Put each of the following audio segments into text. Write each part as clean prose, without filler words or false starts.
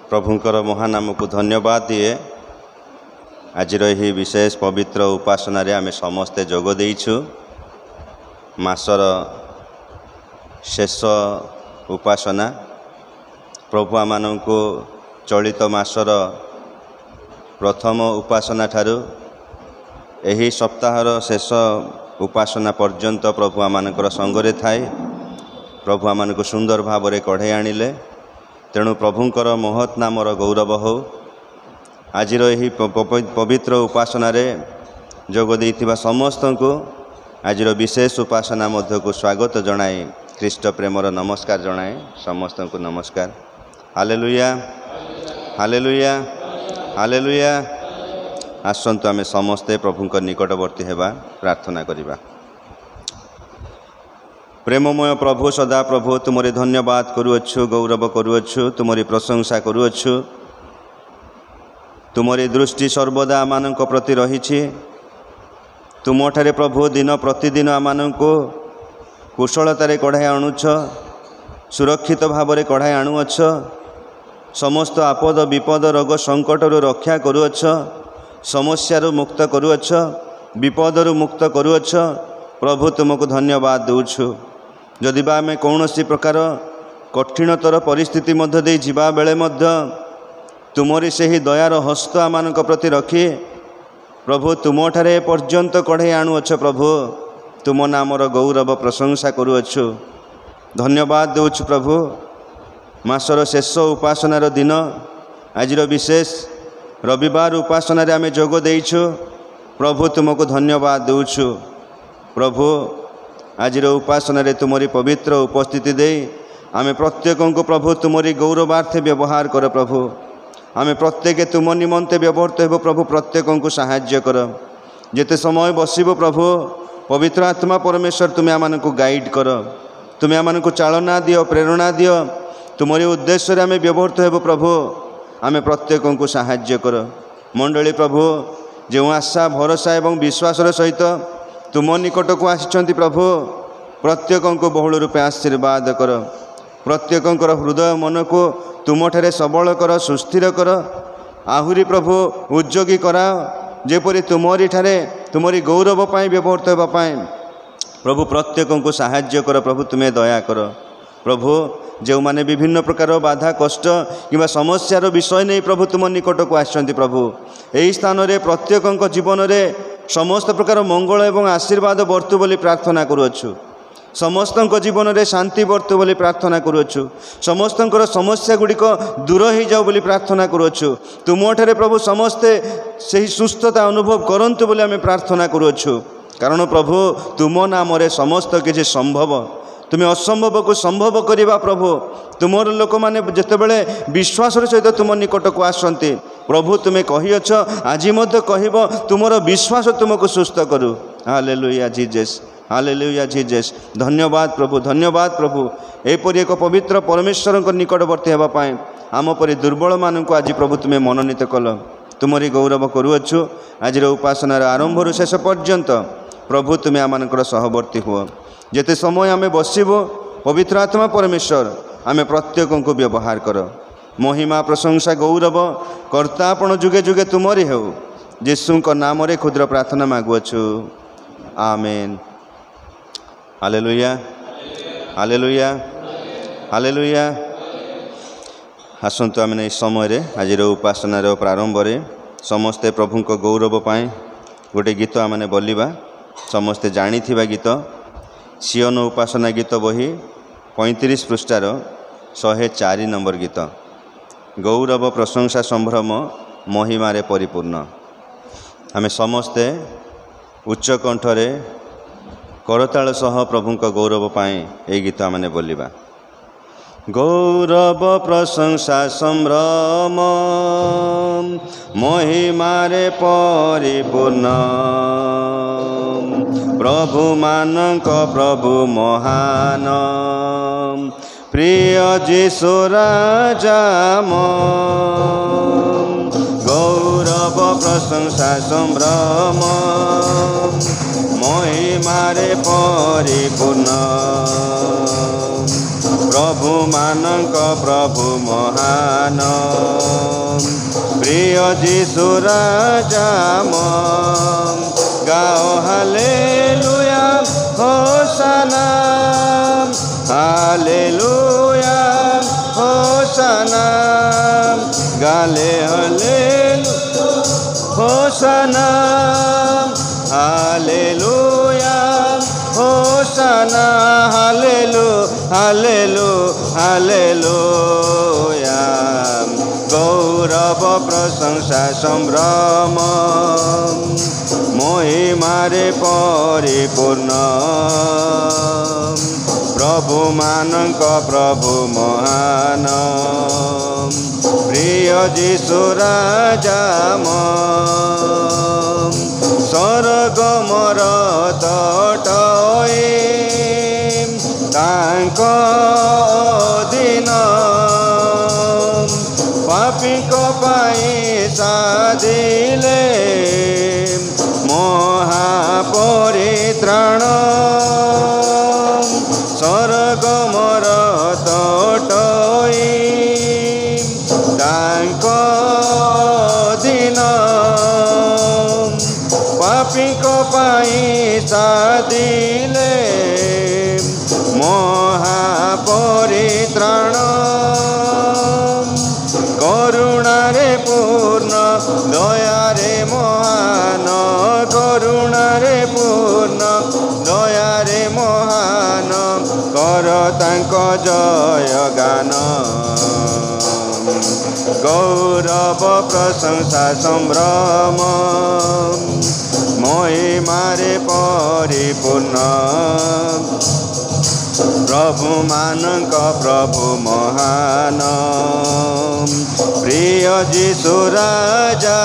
प्रभुंकर महानाम को धन्यवाद दिए। आज यही विशेष पवित्र उपासना आम समस्ते जोग देइछु। मासर शेष उपासना प्रभु आमानंको चलित मासर प्रथम उपासना ठारू एही सप्ताहर शेष उपासना पर्यंत प्रभु आमानकर संगरे थाए। प्रभु आमानको सुंदर भाव में कढ़े आनिले। तेणु प्रभुंकर महत् नामर गौरव हो। आज यही पवित्र उपासना रे जोग देइथिबा समस्त को आज विशेष उपासना मध्य को स्वागत जनाए, ख्रीष्ट प्रेमर नमस्कार जनाए। समस्त को नमस्कार। Hallelujah hallelujah hallelujah. आसंतु आमे समस्ते प्रभुंकर निकटवर्ती हेबा प्रार्थना करिबा। प्रेममय प्रभु सदा प्रभु तुमरे धन्यवाद करुअछु, गौरव करुअछु, तुमरी प्रशंसा करुअछु। तुमरी दृष्टि सर्वदा आमानंक प्रति रहिछि। तुमठारे प्रभु दिन प्रतिदिन आमानंको कुशलतारे कढ़ाई आणुछ, सुरक्षित भावरे कढ़ाई आणुअछ। समस्त आपद विपद रोग संकटरू रक्षा करुअछ, समस्यारू मुक्त करुअछ, विपदरू मुक्त करुअछ। प्रभु तुमको धन्यवाद देउछु। जदि बा आमे कौनसी प्रकार कठिनतर परिस्थिति मध्य दे जीवा बेले मध्य तुमरी सही दयार हस्त आमानक प्रति रखी प्रभु तुमठारे पर्यंत कढ़े आणुअछ। प्रभु तुम नामर गौरव प्रशंसा करुअछु, धन्यवाद देउछु। प्रभु मासर शेष उपासनार दिन आज विशेष रविवार उपासना रे आमे जोग देइछु। प्रभु तुमको धन्यवाद देउछु। प्रभु आज उपासना रे तुमरी पवित्र उपस्थिति दे आमे प्रत्येक को प्रभु तुमरी गौरवार्थे व्यवहार कर। प्रभु आमे प्रत्येक तुम निमंते व्यवहृत हो। प्रभु प्रत्येक को साहाय्य कर। जेते समय बसिबो प्रभु पवित्र आत्मा परमेश्वर तुम्हें आमान को गाइड कर, तुम्हें आमान को चालना दियो, प्रेरणा दियो। तुमरी उद्देश्य आमे व्यवहृत हो। प्रभु आमे प्रत्येक को साहाय्य कर। मंडली प्रभु जो आशा भरोसा एवं विश्वासर सहित तुम निकट को आसिछंती प्रभु प्रत्येक को बहुल रूपे आशीर्वाद कर। प्रत्येक हृदय मन को तुमठारे सबल कर, सुस्थिर कर। आहुरी प्रभु उद्योगी करा जेपरी तुमरी ठारे तुमरी गौरव पाई व्यवहृत होबा पाई प्रभु प्रत्येक को साहाय्य कर। प्रभु तुम्हें दया कर। प्रभु जो माने विभिन्न प्रकार बाधा कष्ट किंवा समस्यार विषय नहीं प्रभु तुम निकट को आछंती प्रभु यही स्थान रे प्रत्येक जीवन रे समस्त प्रकार मंगल एवं आशीर्वाद बर्तु बोली प्रार्थना करुअछु। समस्त जीवन रे शांति बर्तु बोली प्रार्थना करुअछु। समस्त समस्या गुड़िक दूर हो जाऊ बोली प्रार्थना करुअछु। तुमठारे प्रभु समस्ते सही सुस्थता अनुभव करंतु बोली आमे प्रार्थना करुअछु। कारण प्रभु तुम नाम रे समस्त किछि संभव। तुम्हें असंभव को संभव करिबा प्रभु तुमर लोक माने जेतेबेले विश्वास सहित तुम निकट को आसंती प्रभु तुम्हें कहिअछ आज मध्य कहब तुमर विश्वास तुमको सुस्थ करू। Hallelujah Jesus, hallelujah Jesus. धन्यवाद प्रभु, धन्यवाद प्रभु। एपरि एक पवित्र परमेश्वर निकटवर्ती हेबा पाए आम परि दुर्बल मानक आज प्रभु तुम्हें मनोनीत कल। तुमरी गौरव करुअछु। आज उपासनार आरंभ शेष पर्यंत प्रभु तुम्हें आमानकर सहवर्ती हुआ। जेते समय आमे बसिबो पवित्र आत्मा परमेश्वर आमे प्रत्येक को व्यवहार कर। महिमा प्रशंसा गौरव कर्ता आपण जुगे जुगे तुमरी हो। यीशु को नाम रे क्षुद्र प्रार्थना मागुअछु, आमेन। Hallelujah hallelujah hallelujah. आसंतु आमे इस समय रे आज उपासनार प्रारंभ रे समस्ते प्रभु को गौरव पाए गोटे गीत आमने बोलिबा। समस्ते जानिथिबा गीत सियोन उपासना गीत बही 35 पृष्ठार 104 नंबर गीत। गौरव प्रशंसा संभ्रम महिमारे परिपूर्ण। आमे समस्ते उच्च कंठरे करताल सह प्रभु को गौरव पाए ये गीत आमने बोलिबा। गौरव प्रशंसा संभ्रम महिमारे परिपूर्ण। प्रभु मानक प्रभु महान प्रिय जीशु राजा गौरव प्रशंसा संभ्रम महिमारे परिपूर्ण। प्रभु मानक प्रभु महान प्रिय जीशु राजा गाओ हालेलुया होशाना हालेलुया होशाना गाले हालेलुया होशाना हालेलुया होशाना हालेलु हालेलु हालेलुया गौरव प्रशंसा संभ्रम महिमारे परिपूर्ण प्रभु मानक प्रभु महान प्रिय जीशु राजा स्वर्ग मोर तटए तांक अधीन पापीक पाई साधिले महापरित्राण स्वर्ग मोर तटए तांक अधीन पापीक पाई साधिले महापरित्राण करुणारे पूर्ण दयारे महान करुणारे पूर्ण दयारे महान कर तांक जय गान गौरव प्रशंसा संभ्रम महिमारे परिपूर्ण प्रभु मानक प्रभु महान प्रिय जीशु राजा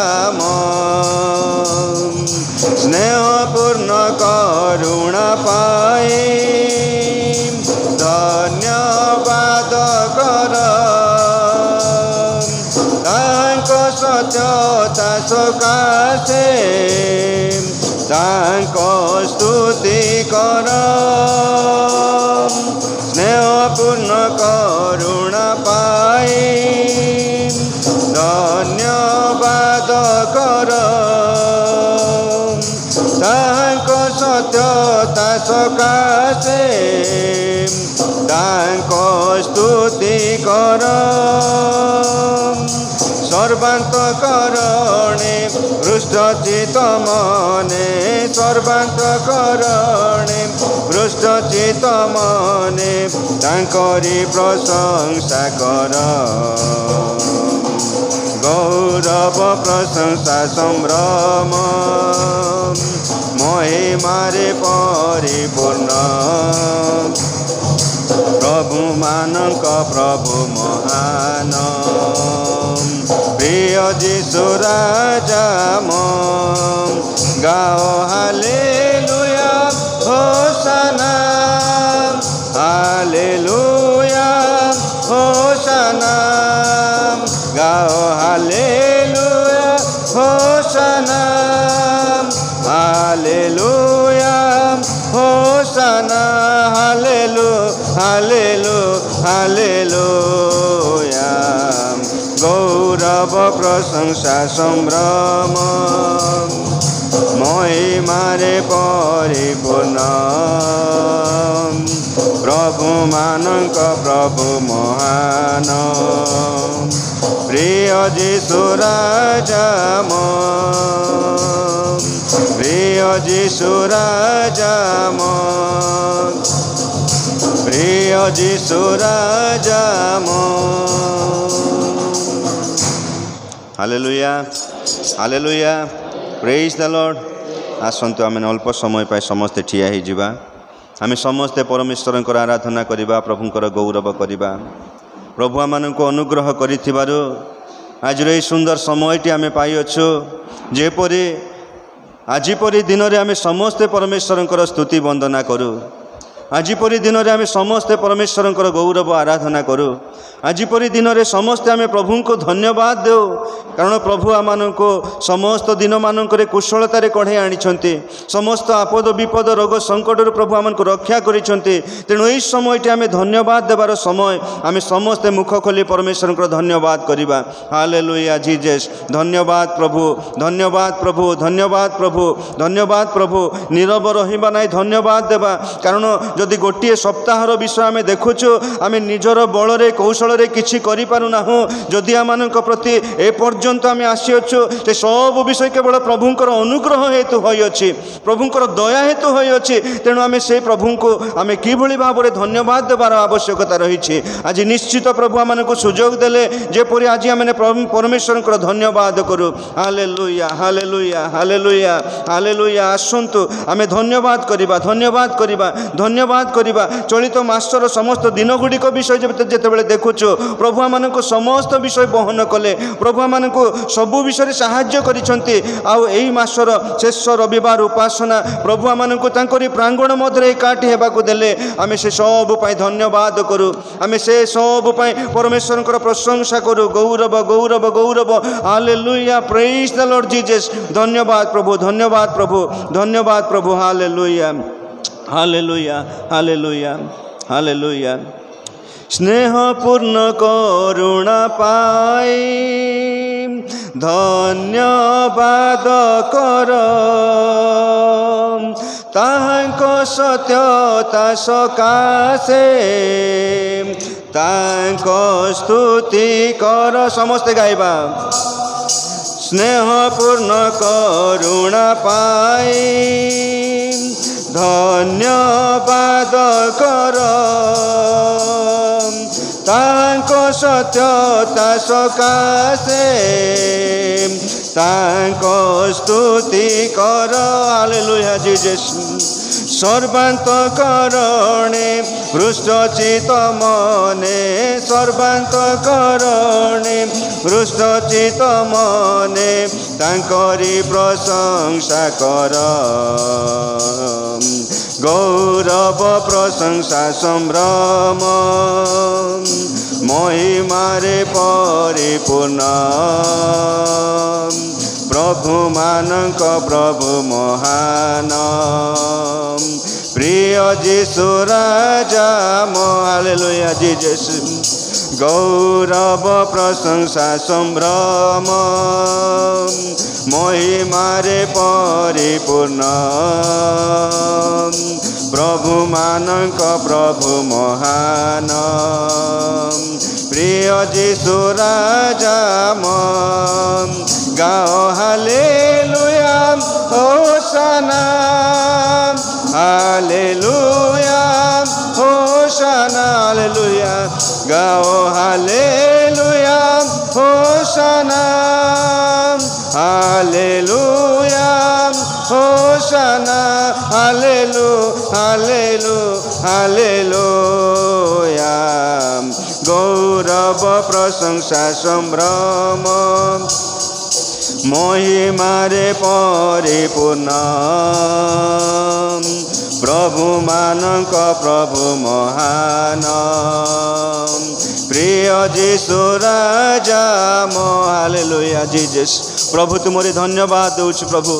स्नेहपूर्ण करुणा पाए धन्यवाद कर तांक सत्यता सकाशे तांक स्तुति कर स्नेहपूर्ण करुणा पाए धन्यवाद कर तांक सत्यता सकाशे तांक स्तुति कर सर्वान्तकरणे हृष्टचित्त मने सर्वान्तकरणे हृष्टचित्त मने तांकरी प्रशंसा कर गौरव प्रशंसा संभ्रम महिमारे परिपूर्ण प्रभु मानक प्रभु महान प्रिय जीशु राजा गाओ हालेलुया होशाना हालेलुया होशाना गाओ हालेलुया होशाना हालेलुया होशाना हालेलु हालेलु हालेलुया गौरव प्रशंसा संभ्रम महिमारे परिपूर्ण प्रभु मानक प्रभु महान प्रिय जीशु राजा प्रिय जीशु राजा प्रिय जीशु राजा hallelujah hallelujah praise the Lord आसंतु आम अल्प समय पाई समस्ते ठिया हो जावा आम समस्ते परमेश्वर आराधना करवा प्रभुंकर गौरव करवा प्रभु आम अनुग्रह कर आज ये सुंदर समयटी आम पाइछु जेपरी आज परी दिन में आम समस्ते परमेश्वर स्तुति वंदना करूँ आज परी दिन में आम समस्ते परमेश्वर गौरव आराधना करूँ। आज परी दिन में समस्ते आम प्रभु को धन्यवाद देव, कारण प्रभु आम को समस्त दिन मानक कुशलतार कढ़े आनी, समस्त आपद विपद रोग संकट प्रभु आम को रक्षा करिसेंति। तेणु यही समय आम धन्यवाद देवार समय आम समस्ते मुख खोली परमेश्वर को धन्यवाद करवा। हालेलुया जीसस, धन्यवाद प्रभु, धन्यवाद प्रभु, धन्यवाद प्रभु, धन्यवाद प्रभु। नीरव रहिबा नहीं, धन्यवाद देवा, कारण जदि गोटे सप्ताहर विषय आम देखुचु आम निजर बल कौशल किसी करूना, जदि आम प्रति एपर्यंत आम आसीचु से सब विषय केवल प्रभुंकर अनुग्रह हेतु होइछि, प्रभुंकर दया हेतु होइछि। तेणु आम से प्रभु को आम किभली भाव में धन्यवाद देवार आवश्यकता रही। आज निश्चित प्रभु आम को सुजोग देले जेपरि आज आम परमेश्वर को धन्यवाद करूँ। Hallelujah, hallelujah, hallelujah, hallelujah. आसंतु आम धन्यवाद करवा, धन्यवाद करवा, धन्यवाद करवा। चलित मासर समस्त दिन गुड़िक विषय जितेबाला देखुचु प्रभु आम समस्त विषय बहन कले, प्रभु आम सबू विषय साहाय्य करिसेंति। आउ एही मासर शेष रविवार उपासना प्रभु आम प्रांगण मध्य एकाठी हेबाकु देले, आम से सब धन्यवाद करूँ, आम से सब परमेश्वर प्रशंसा करूँ। गौरव, गौरव, गौरव। Hallelujah, praise the Lord Jesus. धन्यवाद प्रभु, धन्यवाद प्रभु, धन्यवाद प्रभु। Hallelujah, hallelujah, hallelujah, hallelujah. स्नेह पूर्ण करुणा पाई धन्यवाद कर, तांको सत्यता सकाशे तांको स्तुति कर। समस्ते गाइबा। स्नेह पूर्ण करुणा पाई धन्यवाद कर, तांको सत्यता सकाशे तांको स्तुति कर। Hallelujah Jesus. सर्वान्तकरणे हृष्टचित्त मने, सर्वान्तकरणे हृष्टचित्त मने तांकरी प्रशंसा कर। गौरव प्रशंसा संभ्रम महिमारे परिपूर्ण प्रभु मानक प्रभु महान प्रिय जीशु राजा। Hallelujah Jesus. गौरव प्रशंसा संभ्रम महिमारे परिपूर्ण प्रभु मानक प्रभु महान प्रिय जीशु राजा। गाओ हालेलुया होशाना, हालेलुया होशाना, हालेलुया। गाओ हालेलुया होशाना, हालेलुया होशाना, हालेलु, हालेलु, हालेलुया। गौरव प्रशंसा संभ्रम महिमारे परिपूर्ण प्रभु मानक प्रभु महान प्रिय जीशु राजा। Hallelujah Jesus. प्रभु तुमरी धन्यवाद दूच, प्रभु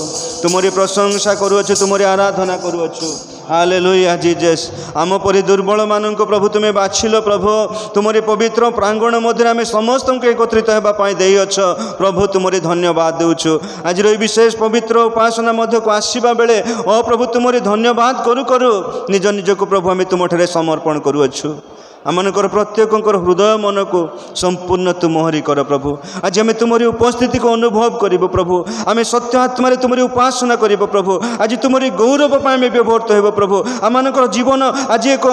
तुमरी प्रशंसा करूछु, तुमरी आराधना करूछु। Hallelujah Jesus. आम परी दुर्बल मानक प्रभु तुम्हें बाछिल, प्रभु तुमरी पवित्र प्रांगण मध्य आम समस्त एकत्रित होगापाई देइछ। प्रभु तुमरी धन्यवाद देउछु। आज विशेष पवित्र उपासना मध्य को आसवा बेले ओ प्रभु तुमरी धन्यवाद करू करू निज निज को प्रभु आम तुम ठारे समर्पण करूछु। आमनकर प्रत्येक हृदय मन को संपूर्ण तुमहरी कर प्रभु। आज आम तुमरी उपस्थिति को अनुभव करूँ प्रभु, आम सत्य आत्मा तुमरी उपासना करूँ प्रभु। आज तुमरी गौरव आम व्यवहृत हो प्रभु। आमनकर जीवन आज एक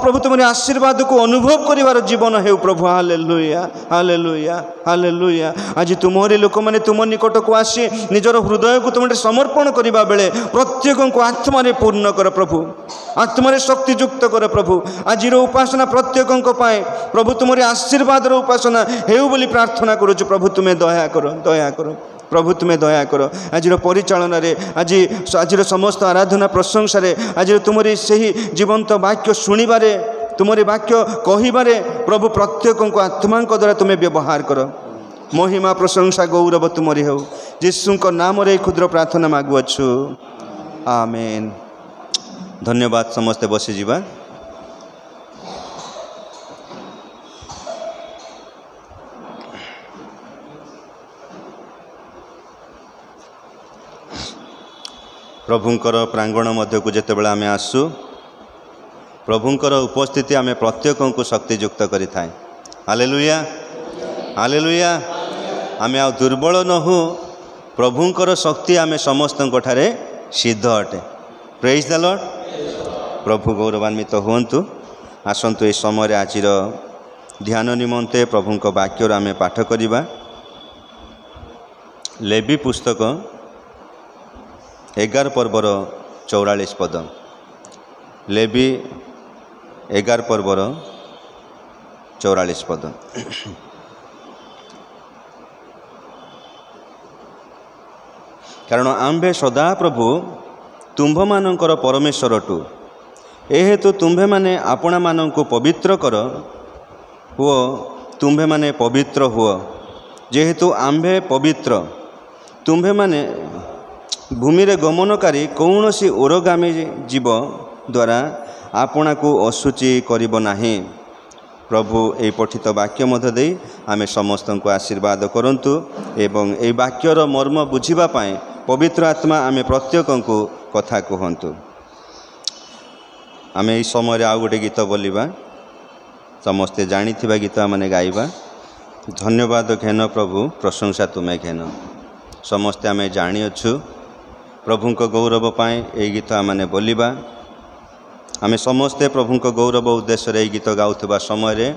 प्रभु तुमरी आशीर्वाद को अनुभव कर जीवन हो प्रभु। Hallelujah, hallelujah, hallelujah. आज तुमरी लोक मैंने तुम निकट को आसी निजर हृदय को तुम समर्पण करने बेले प्रत्येक को आत्मा पूर्ण कर प्रभु, आत्मा शक्तियुक्त कर प्रभु। आज उपासना प्रत्येक प्रभु तुमरी आशीर्वाद उपासना हेउ बोली प्रार्थना करुछु प्रभु। तुम्हें दया करो, दया करो, प्रभु तुम्हें दया कर आज परिचालन आज समस्त आराधना प्रशंसा आज तुमरी से जीवंत वाक्य शुणवे तुमरी वाक्य कहबारे प्रभु प्रत्येक को आत्मा द्वारा तुम्हें व्यवहार कर महिमा प्रशंसा गौरव तुमरी हो यीशु नाम रे क्षुद्र प्रार्थना मागुअछु आमेन। धन्यवाद समस्ते बसी जीवा। प्रभुंकर प्रांगण मध्य को जितेबाला आम आसु प्रभुंकर उपस्थिति आम प्रत्येक को शक्तियुक्त करें। Hallelujah hallelujah. आम आ दुर्बल नहु प्रभुंकर शक्ति आम समस्त ठारे सिद्ध अटे। Praise the Lord. प्रभु गौरवान्वित हुंतु। आसतु ए समय आज ध्यान निमंते प्रभुंक वाक्य आम पाठ करिबा। लेवी पुस्तक 11 पर्वर 44 पद। लेवी 11 पर्वर 44 पद। कारण आम्भे सदा प्रभु तुम्भ मानकर परमेश्वर टू एहेतु तुम्भे माने आपणा मानंकु पवित्र कर हुओ तुम्भे माने पवित्र हुओ जेहेतु आम्भे पवित्र तुम्भे माने भूमि रे गमनकारी कौन सी ओरगामी जीव द्वारा आपना को अशुचि करिब नाही। प्रभु ए पठित वाक्य मध्य दे आमे समस्त को आशीर्वाद करंतु एवं ए वाक्यर मर्म बुझिबा पाए पवित्र आत्मा आमे प्रत्येक को कथा कहंतु। आमे इस समय आउ गोटे गीत बोलिबा समस्ते जानिथिबा गीत माने गाइबा। धन्यवाद घेन प्रभु प्रशंसा तुम्हें घेन। समस्ते आमे जानी अछु प्रभुंक गौरव पाए ए गीत आमने बोलिबा। आमे समस्ते प्रभुंक गौरव उद्देश्य रे गीत गाउथबा समय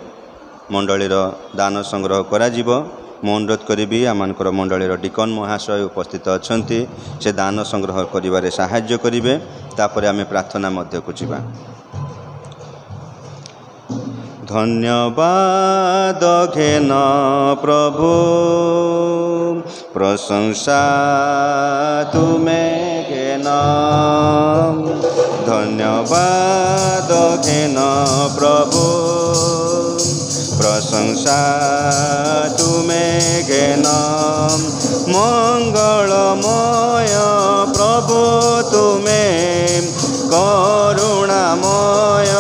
मंडलीर दान संग्रह करा जिवो। मु अनुरोध करी आमर मंडलीर डिकन महाशय उपस्थित अछंती से दान संग्रह करिबारे साहाय्य करिवे। तापरे आमे प्रार्थना मध्य को जिबा। धन्यवाद घेन प्रभु प्रशंसा तुम्हें घेन। धन्यवाद घेन प्रभु प्रशंसा तुम्हें घेन। मंगलमय प्रभु तुम्हें करुणामय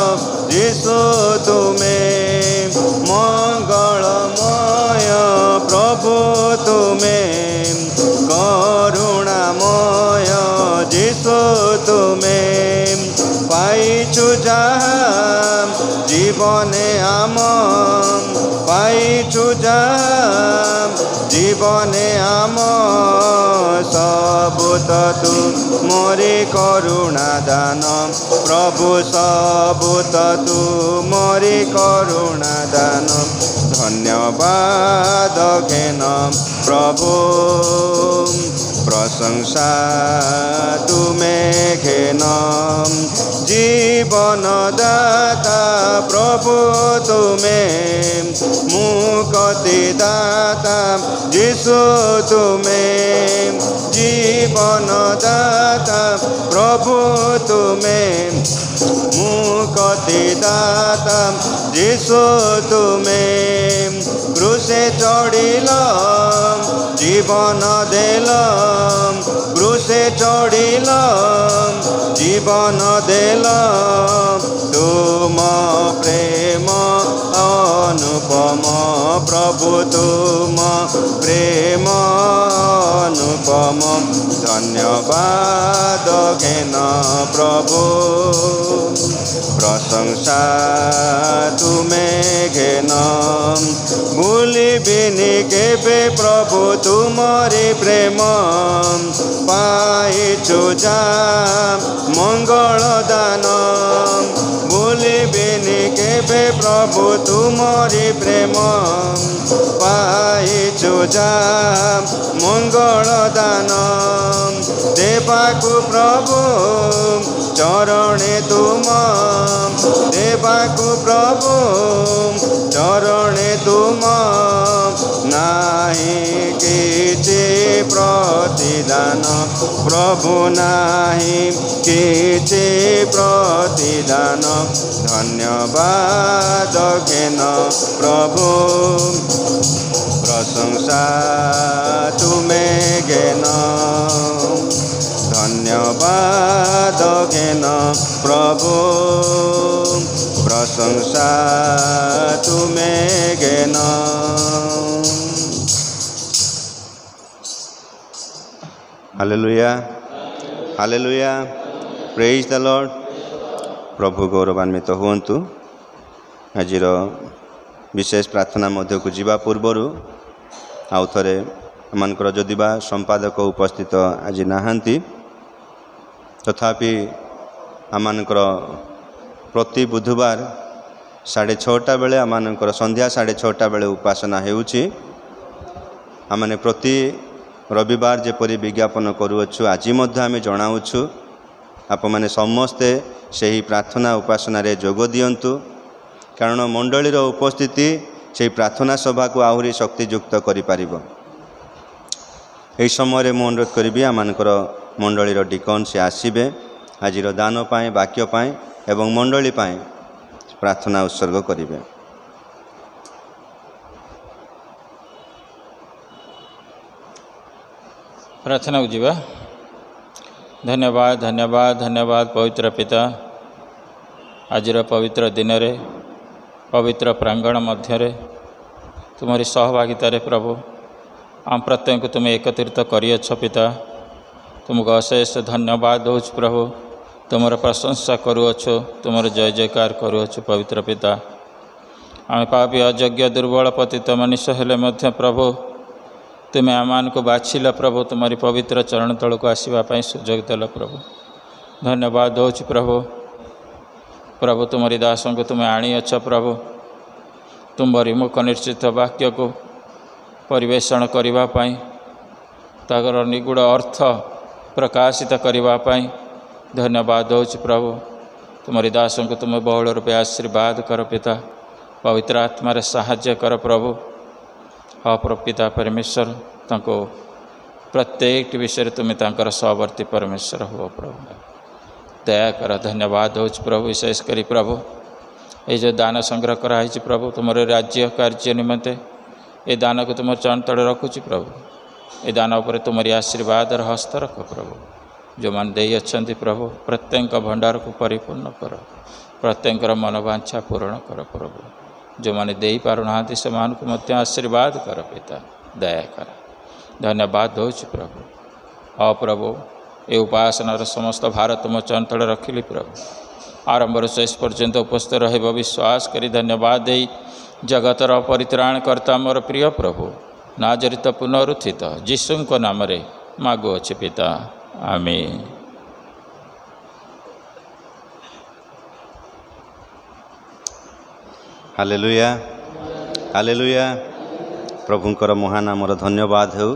यीशु तुम्हें मंगलमय प्रभु तुम्हें करुणामय यीशु तुम्हें पाइछु जहाँ जीवने आम पाइछु जहाँ जीवने आम सबुत तू मोरी करुणा दान प्रभु सबुत तू मोरी करुणा दान। धन्यवाद घेन प्रभु प्रशंसा तुम्हें घेन। जीवन दाता प्रभु तुम्हें मुक्ति दाता यीशु तुम्हें जीवन दाता प्रभु तुम्हें मुक्ति दाता यीशु तुम्हें क्रूसे चढ़िल जीवन देल क्रूसे चढ़िल जीवन देल तुम प्रेम अनुपम प्रभु तुम प्रेम अनुपम। धन्यवाद घेन प्रभु प्रशंसा तुम्हें घेन। भूलिबिनि केबे प्रभु तुमरी प्रेम पाइछु जा मंगल दान। भूलिबिनि केबे प्रभु तुमरी प्रेम पाइछु जा मंगल दान। देवाकु प्रभु चरणे तुम देवाकु प्रभु चरणे तुम नाही किछि प्रतिदान प्रभु नाही किछि प्रतिदान धन्यवाद घेन प्रभु प्रशंसा तुमे घेन धन्यवाद घेन प्रभु प्रशंसा तुमे घेन। Hallelujah hallelujah praise the Lord. प्रभु गौरवान्वित हुअन्तु। आजिर विशेष प्रार्थना मध्य को जीवा पूर्वर आउ थरे आमनकर जदिबा संपादक उपस्थित आज नाहांती तथापि आमनकर प्रति बुधवार 6:30 बेले आमनकर संध्या 6:30 बेले उपासना हेउछि। आमने प्रति रविवार जेपरी विज्ञापन करूछु आज मध्य आम जनाऊछु आप माने समस्ते सही प्रार्थना उपासना रे जोग दियंतु कारण मंडलीर उपस्थिति से प्रार्थना सभा को आहुरी शक्तियुक्त करि पारिबो। एही समय मु अनुरोध करी आमनकर मंडलीर डिकन से आसीबे आजिर दान पाए वाक्य पाए एवं मंडली पाए प्रार्थना उत्सर्ग करिवे। प्रार्थना को जीवा। धन्यवाद धन्यवाद धन्यवाद पवित्र पिता आजिर पवित्र दिन रे पवित्र प्रांगण मध्य तुम्हारी सहभागिता प्रभु आम प्रत्येक को तुम एकत्रित करियछ पिता तुमको अशेष धन्यवाद दौच प्रभु तुमर प्रशंसा करुअछु तुमर जय जयकार करुअछु पवित्र पिता आम पापी अयोग्य दुर्बल पतित मनुष्य हेले मध्य प्रभु तुम्हें आमान को बाछिल प्रभु तुम्हारी पवित्र चरण तल को आसवाई सुजोग देल प्रभु धन्यवाद दौच प्रभु प्रभु तुम्हारी दासों को तुम्हें आणिअछ प्रभु तुम्हारी मुख निश्चित वाक्य को परिवेषण करने ताकर निगूढ़ अर्थ प्रकाशित करने धन्यवाद दौच प्रभु तुम्हारी दासों को तुम्हें बहुल रूपे आशीर्वाद कर पिता पवित्र आत्मा रे साहाय्य कर प्रभु हाँ पिता परमेश्वर तांको प्रत्येक विषय तुम्हें तांकर सहवर्ती परमेश्वर हो प्रभु दया कर धन्यवाद दौच प्रभु विशेष करी प्रभु ये जो दान संग्रह कराई प्रभु तुम राज्य कार्य निमंते ये दान को तुम चरण तले रखुची प्रभु ये दान उपर तुम्हारी आशीर्वाद हस्त रख प्रभु जो मन दे अच्छी प्रभु प्रत्येक भंडार को परिपूर्ण कर प्रत्येक मनोवांछा पूर्ण कर प्रभु जो मैंने दे पारना से आशीर्वाद कर पिता दया कर धन्यवाद दौच प्रभु हाँ प्रभु ये उपासनार समस्त भार तुम चरण तले रखिली प्रभु आरंभ शेष पर्यंत उपस्थित रह विश्वास करी धन्यवाद दे जगतर परित्राण कर्ता मोर प्रिय प्रभु नाजरित पुनरुत्थित जीशु नाम रे मागुअछि पिता आमीन। हालेलुया हालेलुया प्रभुंकर महानामर धन्यवाद हो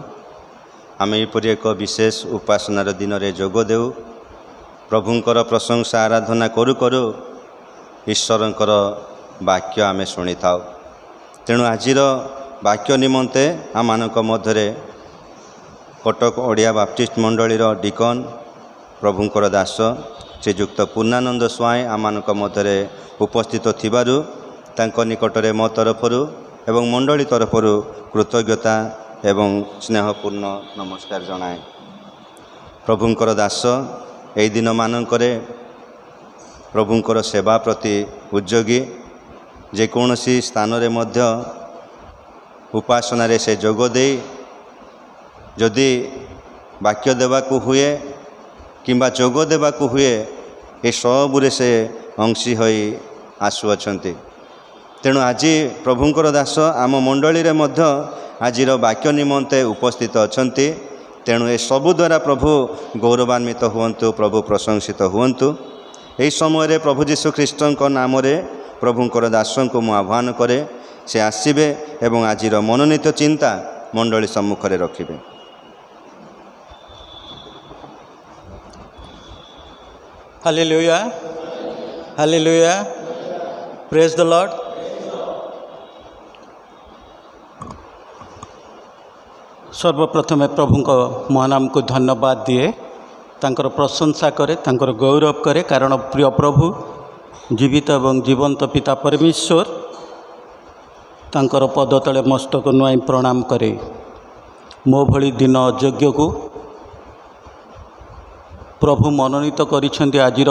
आम यपरी एक विशेष उपासनार दिन रे जोग देउ प्रभुंकर प्रशंसा आराधना करू करू ईश्वरंकर वाक्य आम शुणी था तेणु आजिर वाक्य निमंते आमानक मध्यरे कटक ओडिया बाप्टिस्ट मंडलीर डिकन प्रभुंकर दास श्रीजुक्त पूर्णानंद स्वाई आमानक मध्यरे उपस्थित थिबारु तांको निकटरे मो तरफरु एवं मंडली तरफरु कृतज्ञता एवं स्नेहपूर्ण नमस्कार जनाए। प्रभुंकर दास एई दिन मानकरे प्रभुंकर सेवा प्रति उद्योगी जेकोसी स्थान रे मध्य उपासना रे से जोग दे जदि वाक्य देवाकू हुए किंबा जोग देवाकू हुए ए सबुरे से अंशी होई आसुअछंती। तेणु आज प्रभुंकर दास आम मंडली रे मध्य आजिर वाक्य निमंते उपस्थित अछंती। तेणु ए सबु द्वारा प्रभु गौरवान्वित हुअन्तु प्रभु प्रशंसित हुअन्तु। एही समय रे प्रभु जीशु ख्रीष्टଙ୍କ नामरे प्रभुंकर दासों को मुझे आह्वान करे से आसबे एवं आजिर मनोनीत चिंता मंडली सम्मुख में रखिबे। Hallelujah hallelujah praise the Lord. सर्वप्रथमे प्रभुଙ୍କ महानाम को धन्यवाद दिए तांकर प्रशंसा करे तांकर गौरव करे कारण प्रिय प्रभु जीवित एवं जीवंत पिता परमेश्वर तांकर पद तले मस्तक नुआई प्रणाम करे। मो भली दिन अयोग्य को प्रभु मनोनीत करिसेंती आजिर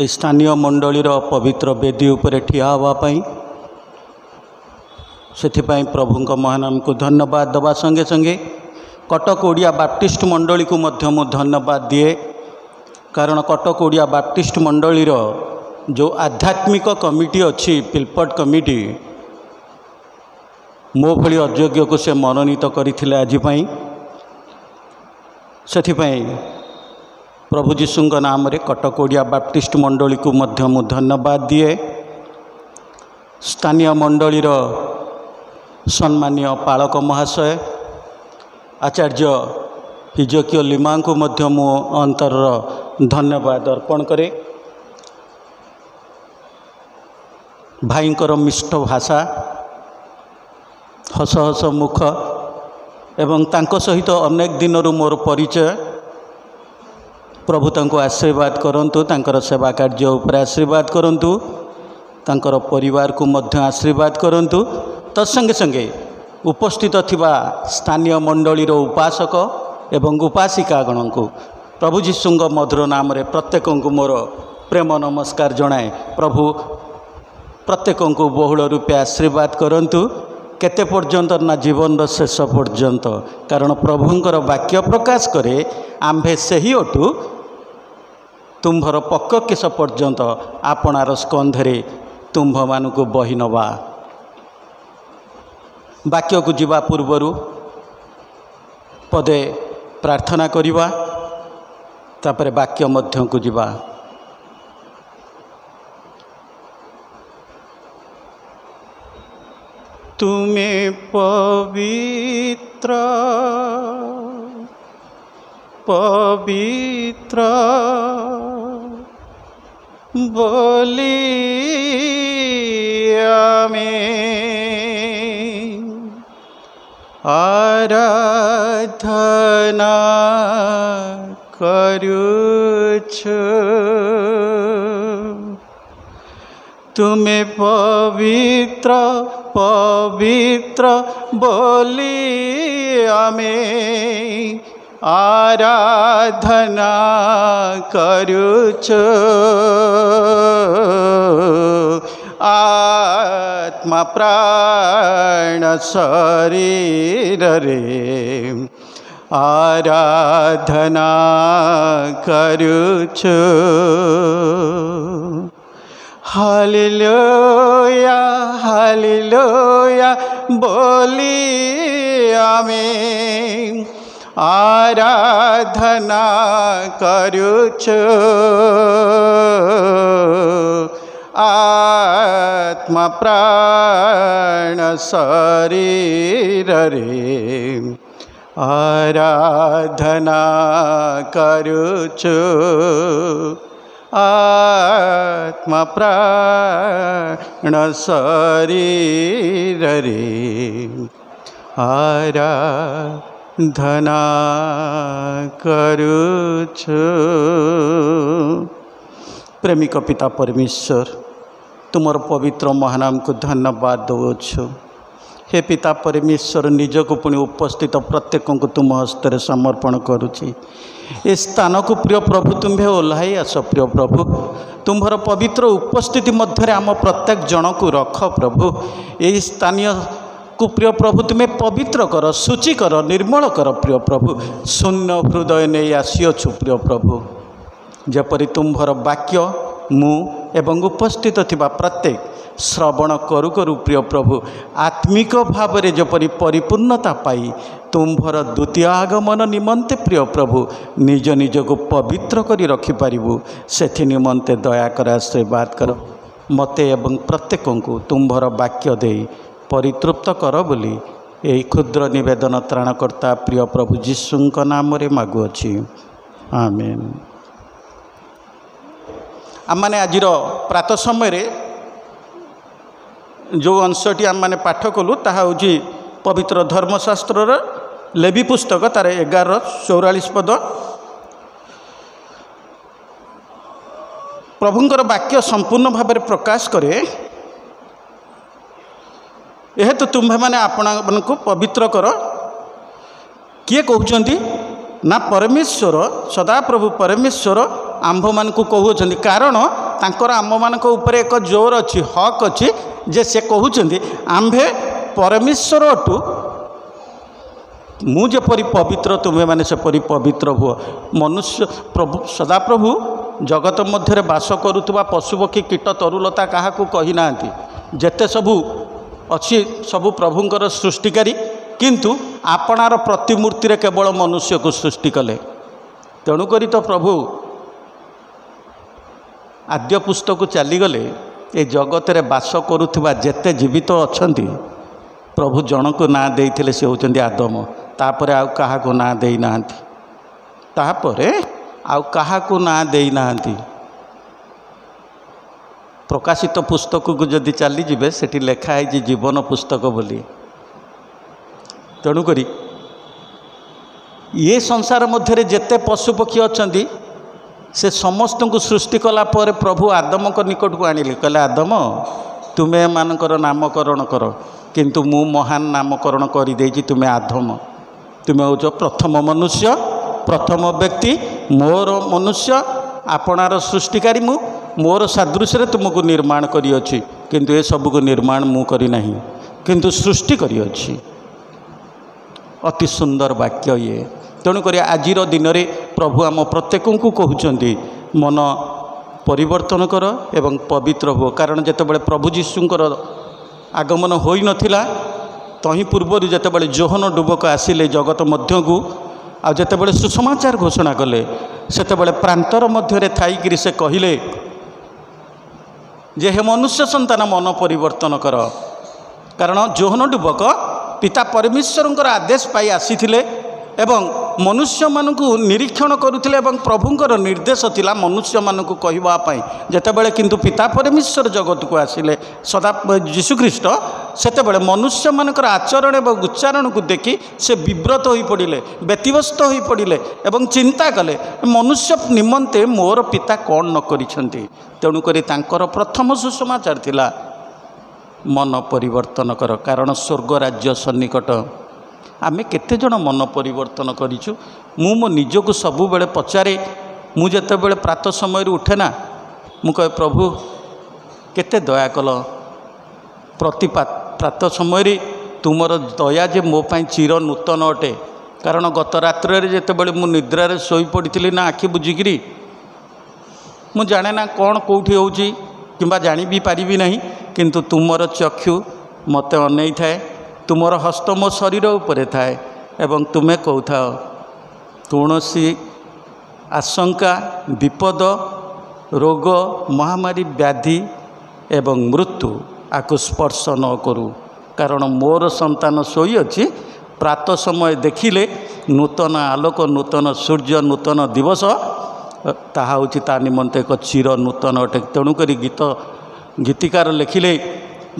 स्थानीय मंडलीर पवित्र वेदी उपरे ठिया हवा पाई सेथिपाई प्रभुଙ୍କ महानाम को धन्यवाद देवा संगे संगे कटक ओडिया बाप्टिस्ट मंडली को मध्य मु धन्यवाद दिए कारण कटक ओडिया बाप्टिस्ट मंडलीर जो आध्यात्मिक कमिटी अच्छी पिलपट कमिटी मो भली अयोग्य को से मनोनीत करथिले आज पाई सेथिपाई प्रभु जीशुଙ୍କ नाम रे कटक ओडिया बाप्टिस्ट मंडली को मध्य मु धन्यवाद दिए। स्थानीय मंडलीर सम्मानीय पालक महाशय आचार्य हिजकियो लिमा को मध्य मु अंतर धन्यवाद अर्पण करे। भाईंकर मिष्ट भाषा हस हस मुख एवं तांको सहित अनेक दिन मोर परिचय प्रभु तांको आशीर्वाद करंतु तांकर सेवा कार्य उपर आशीर्वाद करंतु तांकर परिवार को मध्य आशीर्वाद करंतु तत्संगे संगे उपस्थित थिबा स्थानीय मंडलीर उपासक एवं उपासिकागण को प्रभु जीशुଙ୍କ मधुर नाम रे प्रत्येक को मोर प्रेम नमस्कार जनाए। प्रभु प्रत्येक को बहुल रूपे आशीर्वाद करंतु केते पर्यंत ना जीवन शेष पर्यंत कारण प्रभुंकर वाक्य प्रकाश करे आम्भे सही अटू तुम्भर पक्क केश पर्यंत आपणार स्कंधरे तुम्भ मानकु बही नवा। वाक्य को जीवा पूर्वर पदे प्रार्थना करिवा तापरे वाक्य मध्य को जीवा। तुमे पवित्र पवित्र बोली आमेन आराधना करूछु तुम्हें पवित्र पवित्र बोली आमेन आराधना करूछु आत्मा प्राण शरीर रे आराधना करूछु। हालेलुया हालेलुया बोली आमेन आराधना करूछु आत्मा प्राण शरीर रे आराधना करूछु आत्मा प्राण शरीर रे आराधना करूछु। प्रेमिक पिता परमेश्वर तुमर पवित्र महानाम को धन्यवाद दौछु। हे पिता परमेश्वर निजक पुणी उपस्थित प्रत्येक को तुम हस्तर समर्पण करुछि। ए स्थान को प्रिय प्रभु तुम्हें ओह्लाई आस प्रिय प्रभु तुम्हार पवित्र उपस्थिति मध्य आम प्रत्येक जन को रख प्रभु। यही स्थानीय को प्रिय प्रभु तुम्हें पवित्र कर शुचि कर निर्मल कर प्रिय प्रभु शून्य हृदय नहीं आसीअछु प्रिय प्रभु जपरि तुम्हार वाक्य मु एवं उपस्थित थिबा प्रत्येक श्रवण करू करू प्रिय प्रभु आत्मिक भाव में जपरि परिपूर्णता पाई तुम्भर द्वितीय आगमन निमंते प्रिय प्रभु निज निज को पवित्र करी रखिपारू से निमंते दयाकर आशीर्वाद कर मते एवं प्रत्येक को तुम्भर वाक्य दे परितृप्त कर बोली यही क्षुद्र निवेदन त्राणकर्ता प्रिय प्रभु जीशुଙ୍କ नाम रे मागुअछि आमेन। आम मैंने आज प्रातः समय जो अंशटी आम मैंने पाठ कलु ताहा होछि पवित्र धर्मशास्त्र लेवी पुस्तक तार 11:44 पद प्रभुंकर वाक्य संपूर्ण भाव में प्रकाश करे यह तो तुम्हें मैंने आपण को पवित्र कर किए कहते ना परमेश्वर सदाप्रभु परमेश्वर आंभ मान को कहते कारण तांकर आंभ मान ऊपर एक जोर अच्छी हक अच्छी जे से कहते आंभे परमेश्वर अटू मु जेपरी पवित्र तुम्हें मैंने सेपरी पवित्र हुआ मनुष्य प्रभु सदाप्रभु जगत मध्य बास करुवा पशुपक्षी कीट तरुलता क्या कही ना जेते सबू अच्छी सबू प्रभुंकर सृष्टिकारी किंतु आपणार प्रतिमूर्ति रे केवल मनुष्य को सृष्टि कले तेणुकरी तो प्रभु आद्य पुस्तक चलीगले ये जगत रे बास करुवा जेते जीवित अछंती प्रभु जन को ना देइथिले से होचंदी आदम तापरे आउ कहा को ना देई नांती तापरे आउ कहा को ना देई नांती प्रकाशित पुस्तक को जदि चली जिबे सेठी लेखा है जीवन पुस्तक बोली तेणुकरी ये संसार मध्य जेते पशुपक्षी अछंती से समस्त को सृष्टि कला पर प्रभु आदम को निकट को आनिले कहले आदम तुम्हें मानकर नामकरण कर किंतु मु महान नामकरण कर देछि तुम्हें आदम तुम्हें होच प्रथम मनुष्य प्रथम व्यक्ति मोर मनुष्य आपणार सृष्टिकारी मु मोर सादृश्य तुमको निर्माण करी अछि किंतु ये सब को निर्माण मु करी नहीं किंतु सृष्टि करी अछि अति सुंदर वाक्य ये तेणुक आज दिन में प्रभु आम प्रत्येक को कहते मन परिवर्तन कर एवं पवित्र हो कारण जितेबाला प्रभु जीशुंकर आगमन हो नाला तही पूर्वर जितेबाला जोहन डुबक आसिले जगत मध्य को आतेबाला सुसमाचार घोषणा कले सेतेबाला प्रांतर मध्य थी से कहले जे हे मनुष्य संतान मन परिवर्तन कर कारण जोहन डुबक पिता परमेश्वर आदेश पाई आसीथिले एवं मनुष्य मानू निरीक्षण करुथिले एवं प्रभुंकर निर्देश थिला मनुष्य मानू कहवाई जेतेबेले किंतु पिता परमेश्वर जगत को आसिले सदा जीशुख्रीष्ट सेतेबेले मनुष्य मानकर आचरण एवं उच्चारण को देखि से विव्रत हो पड़िले व्यतिव्यस्त हो पड़िले एवं चिंता कले मनुष्य निमंते मोर पिता कौन न करिसेंती तेणुकरी तांकर प्रथम सुसमाचार थिला मन परिवर्तन कर कारण स्वर्ग राज्य सन्निकट आमे केते जन मन परिवर्तन करिछु मु मो निजको सबु बेले पचारे मु जेते बेले प्रातः समय उठे ना मु कहे प्रभु केते दया कल प्रति प्रातः समय तुमर दया जे मो पाई चिर नूतन अटे कारण गत रात्रि जेते बेले मु निद्रारे सोई पड़िथिली ना आखि बुझिकिरी मु जाने ना कौन कौटी होउची किंबा जानी भी पारिबी नहीं किंतु तुमर चक्षु मते अनै थाए तुमर हस्त मो शरीर उपरे थाए एवं तुम्हें कहता कौनसी आशंका विपद रोग महामारी व्याधि एवं मृत्यु आको स्पर्श न करू कारण मोर संतान सोई अच्छी प्रातः समय देखिले नूतन आलोक नूतन सूर्य नूतन दिवस ताहा होची ता निमंते एक चिर नूतन अटे तेणुक गीतिकार लिखिले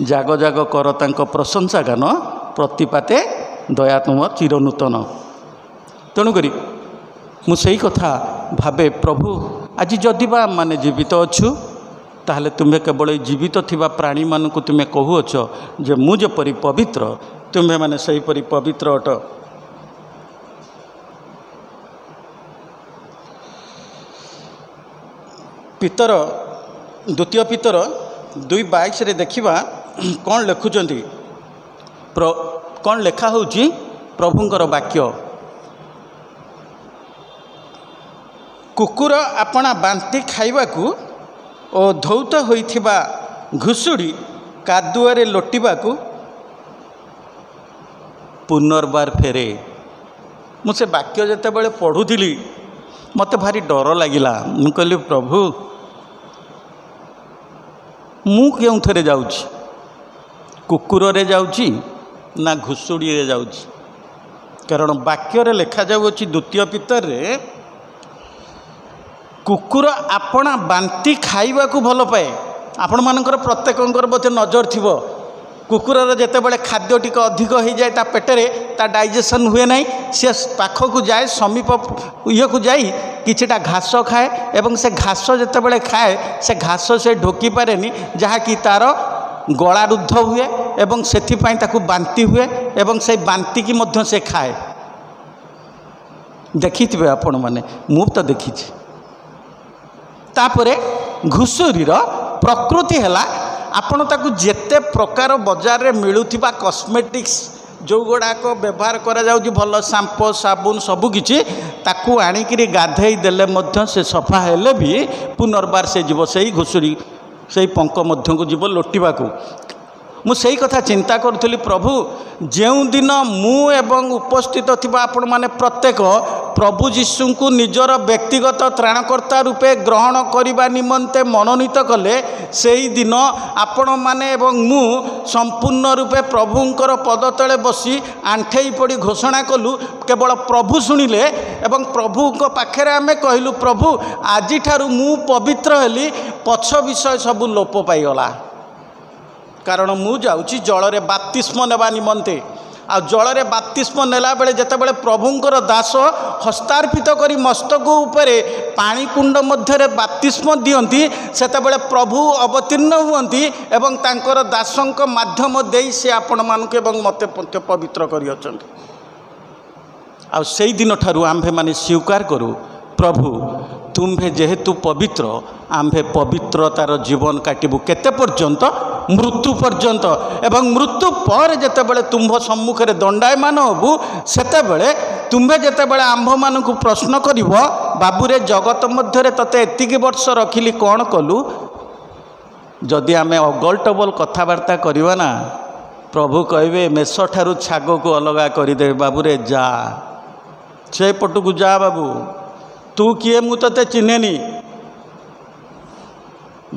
जाग जाग कर तांको प्रशंसा गान प्रतिपाते दया तुम चिर नूतन तेणुक मुझे कथा भावे प्रभु आज जदि बा माने जीवित अच्छु ताहले तुम्हें केवल जीवित थिबा प्राणी मानक तुम्हें कहूअछ जे मु जेपरी पवित्र तुम्हें माने सहीपरी पवित्र अट पितर द्वितीय पितर 2:22 रे देखिबा कौन लिखुचंती कौन लेखा होची प्रभुंकर वाक्य कुकुर अपना बांती खाइबाकू और धौत होइथिबा घुसुड़ी कादुआरे लोटिबाकू पुनर्बार फेरे मुझे वाक्य जेतेबेले पढ़ुथिली मते भारी डर लागिला मु कहली प्रभु मु क्यों थरे जाउची कुकुर रे जाउची ना घुसुड़ी रे जाउची कारण वाक्य रे लेखा जाउची द्वितीय पितर रे कुकुर आपना बांती खाइबा को भल पाए आपण मानकर प्रत्येकंकर बोधे नजर थिबो कुकुरर जितेबाला खाद्य टी अधिक हो जाए ता पेटरे ता डाइजेशन हुए ना सी पाखक जाए समीप ये को जाई किछिटा घास खाए एवं से घास जितेबाला खाए से घास से ढोकी पारे जहाँकि तार गला रुद्ध हुए एवं सेथिपाई ताकू बांती हुए एवं से बांती की मध्य से खाए देखिथिबे आपण माने मु तो देखी तापरे घुषुरीर प्रकृति है आपण ताकू जेते प्रकार बाजार रे मिलुथिबा कॉस्मेटिक्स जो गुड़ाक व्यवहार करा जाउची भल शैम्पू साबुन सबुकिछि ताकू आनिकिरी गाधेई देले मध्य से सफा हेले भी पुनर्बार से जीव से घुषुरी से पंक मध्य को जीव लोटिबाकू मु सही कथा चिंता करुली प्रभु जो दिन मु एवं उपस्थित थिबा आपण माने प्रत्येक प्रभु जीशु को निजर व्यक्तिगत त्राणकर्ता रूपे ग्रहण करने निमंते मनोनीत कले से ही दिन आपण माने एवं मु संपूर्ण रूपे प्रभुंकर पद तले बसी आंठेई पड़ी घोषणा कलु केवल प्रभु शुणिले एवं प्रभु को पाखे आमे कहलु प्रभु आज ठारू मु पवित्र हेली पछ विषय सब लोप पाईगला कारण मु जाउची जल में बाप्तिस्म नेबा निमंते आ जल में बाप्तिस्म नेला बेले जेतेबेले प्रभुंकर दास हस्तार्पित करी मस्तक उपरे पानी कुंड मध्य बाप्तिस्म दियंती सेतेबेले प्रभु अवतीर्ण हुअंती एवं तांकर दासंक माध्यम देई से आपण मानक एवं मते पवित्र करी अछंती आ सेई दिन ठारू आम्भे माने स्वीकार करू प्रभु तुम्भे जेहेतु पवित्र आम्भे पवित्रतार जीवन काटबू केते पर्यंत मृत्यु पर्यंत एवं मृत्यु पर जेतेबेले तुम्भ सम्मुख में दंडायमान हबू सेतेबेले तुम्भे जेतेबेले आम्भ मानक प्रश्न करिवो बाबूरे जगत मध्य तते एतिकी वर्ष रखिली कौन कलु जदि आमे अगल टबल कथबार्ता करिवा ना प्रभु कहबे मेष ठारू छाग को अलगा करदे बाबूरे जा से पटू जा बाबू तू किए मु ते चिन्हेनी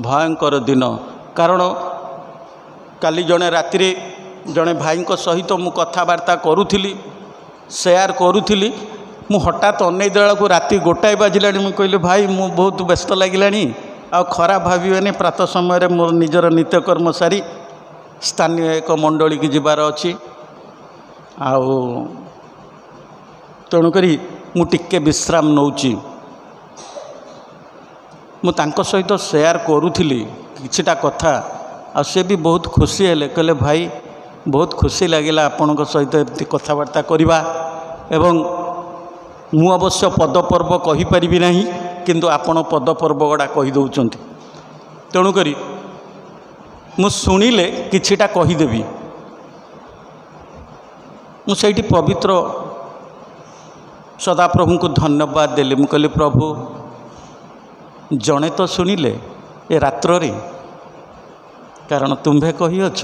भयंकर दिन कारण काली जड़े राति जड़े भाई सहित मु कथबार्ता करुली शेयर करुली मु हठात अनै देला को राति 1 बाजिला मु कहली भाई मु बहुत व्यस्त लगिला आ खराब भावे प्रातः समय मोर निजर नित्यकर्म सारी स्थानीय एक मंडली की जीवार अच्छी आउ तेणुक मु टिके विश्राम नौची मु तांको सहित शेयर करुली किछिटा कथा आ से भी बहुत खुशी हेले कहले भाई बहुत खुशी लगिला आपण सहित एमती कथबार्ता करवा एवं मु अवश्य पदपर्व कहीपरि ना किंतु आपण पदपर्व गुड़ा कहीदौं तेणुक मु शुणिले किछिटा कहीदेवी मुझे पवित्र सदाप्रभु को धन्यवाद देली मु कहली प्रभु जड़े तो शुणिले ए रात्र रे कारण तुम्भे कही अछ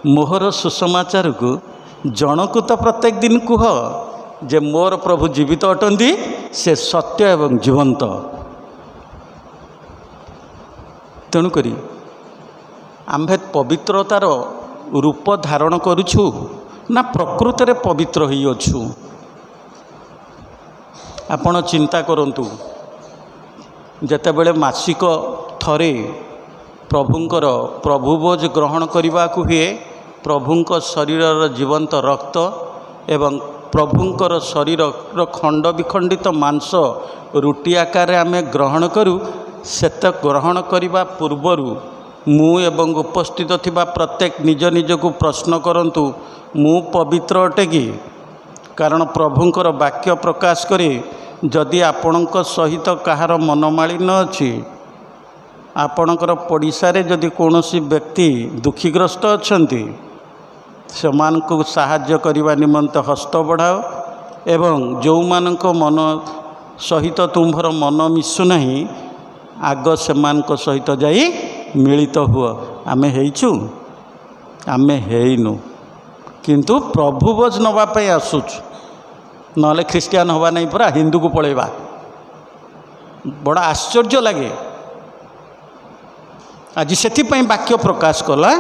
मोहर सुसमाचार को जनकू तो प्रत्येक दिन कुह जे मोर प्रभु जीवित अटंती से सत्य एवं जीवंत तेणुक आम्भे पवित्रतार रूप धारण करुछु ना प्रकृत रे पवित्र ही अछु आपण चिंता करंतु जेतेबेले मासिक थरे प्रभुंकर प्रभुभोज ग्रहण करने को हुए प्रभुंक शरीर जीवंत रक्त एवं प्रभुंकर शरीर खंड विखंडित मांस रुटी आकार आमे ग्रहण करूँ सेत ग्रहण करने पूर्वर मु एवं उपस्थित थिबा प्रत्येक निज निज को प्रश्न करंतु मु पवित्र अटे कि कारण प्रभुंकर वाक्य प्रकाश करे जदि आपणक सहित कहार मनमालिन्य अच्छी आपणकर पड़िशा रे जदि कौनसी व्यक्ति दुखीग्रस्त अच्छंती सेमानकु साहाय्य करने निमंते हस्त बढ़ाओ एवं जो मानक मन सहित तुम्भर मन मिशुना आग सेमानक सहित जाई मिलित हुआ आमे हेइछु आमे हेइनु किंतु प्रभु भोज नवापाई आसुछु नले ख्रीस्टियान हवा नहीं पूरा हिंदू को पलैबा बड़ा आश्चर्य लगे आज से वाक्य प्रकाश कला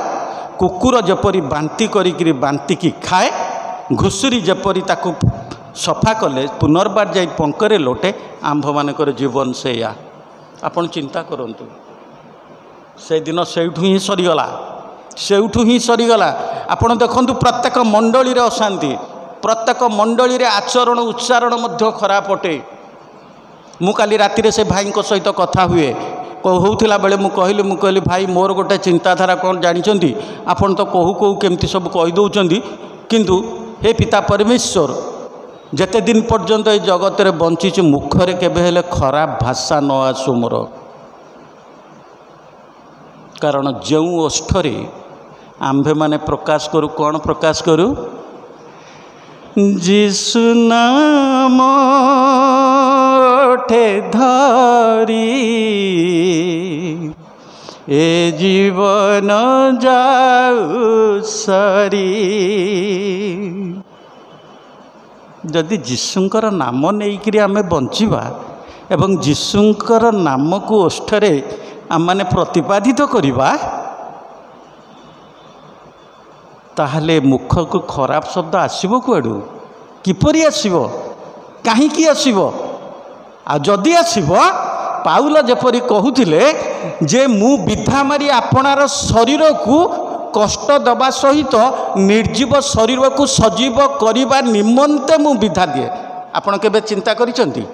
कुकुर जपरी बांती करी बांती की खाए घुषुरी जपरी ताकू सफा कले पुनर्बार जाई पंकरे लोटे आंभ मानकर जीवन से या आपण चिंता करंतु से दिन सेठू ही सरीगला सेउठू ही सरीगला। आपण देखंतु प्रत्येक मंडली रे अशांति, प्रत्येक मंडली रे आचरण उच्चारण मध्य खराब अटे। मु काली राति रे से भाई को सहित कथा हुए कहूला बेले मु कहली भाई मोर गोटे चिंताधारा कौन जानिछंती, आपण तो कहू कहू केमती सब कहि दउचंती, किंतु हे पिता परमेश्वर जेते दिन पर्यंत ए जगत रे बंचीची मुखरे केबे हेले खराब भाषा न आसु मोर। कारण जो ओष्ठरे आंभे माने प्रकाश करू, कौन प्रकाश करू? जिसु नाम ओठे धरी ए जीवन जाऊ सरी। जदि जीशुंकर नाम नेइकरी आमे बंचिबा एवं जीशुंकर नाम को ओष्ठरे आम माने प्रतिपादित करिबा, ताहले मुख को खराब शब्द आसीबो कुआडू? किपरि आसीबो? काहीकि आसीबो? आ जदि आसीबो, पाउल जेपरि कहूथिले जे मु विधा मारी आपणार शरीर को कष्ट दबा सहित निर्जीव शरीर को सजीव करिबा निमंते मु विधा दिए। आपण केबे चिंता करिसंती?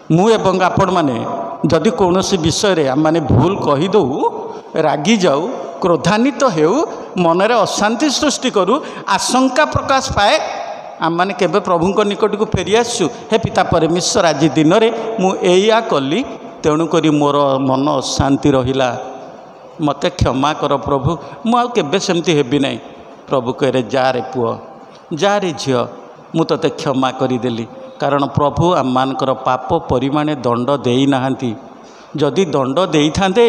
मु एवं आपण माने जदि कौनसी विषय रे आम माने भूल कही दो, रागी जाऊ, क्रोधान्वित हेउ, मनरे अशांति सृष्टि करू, आशंका प्रकाश पाए, आम माने केबे प्रभुंक निकट को फेरी आसु। हे पिता परमेश्वर आज दिन रे मु एया कली, तेणु करी मोर मन अशांति रहिला, मते क्षमा कर प्रभु, मु आ केबे सेमती हेबी नहीं। प्रभु कहे जा रे पुओ, जा रे झियो, मु तते क्षमा करिदेली। कारण प्रभु आम मानकर पाप परिमाणे दंड देई नाहांती। जदि दंड देई थांते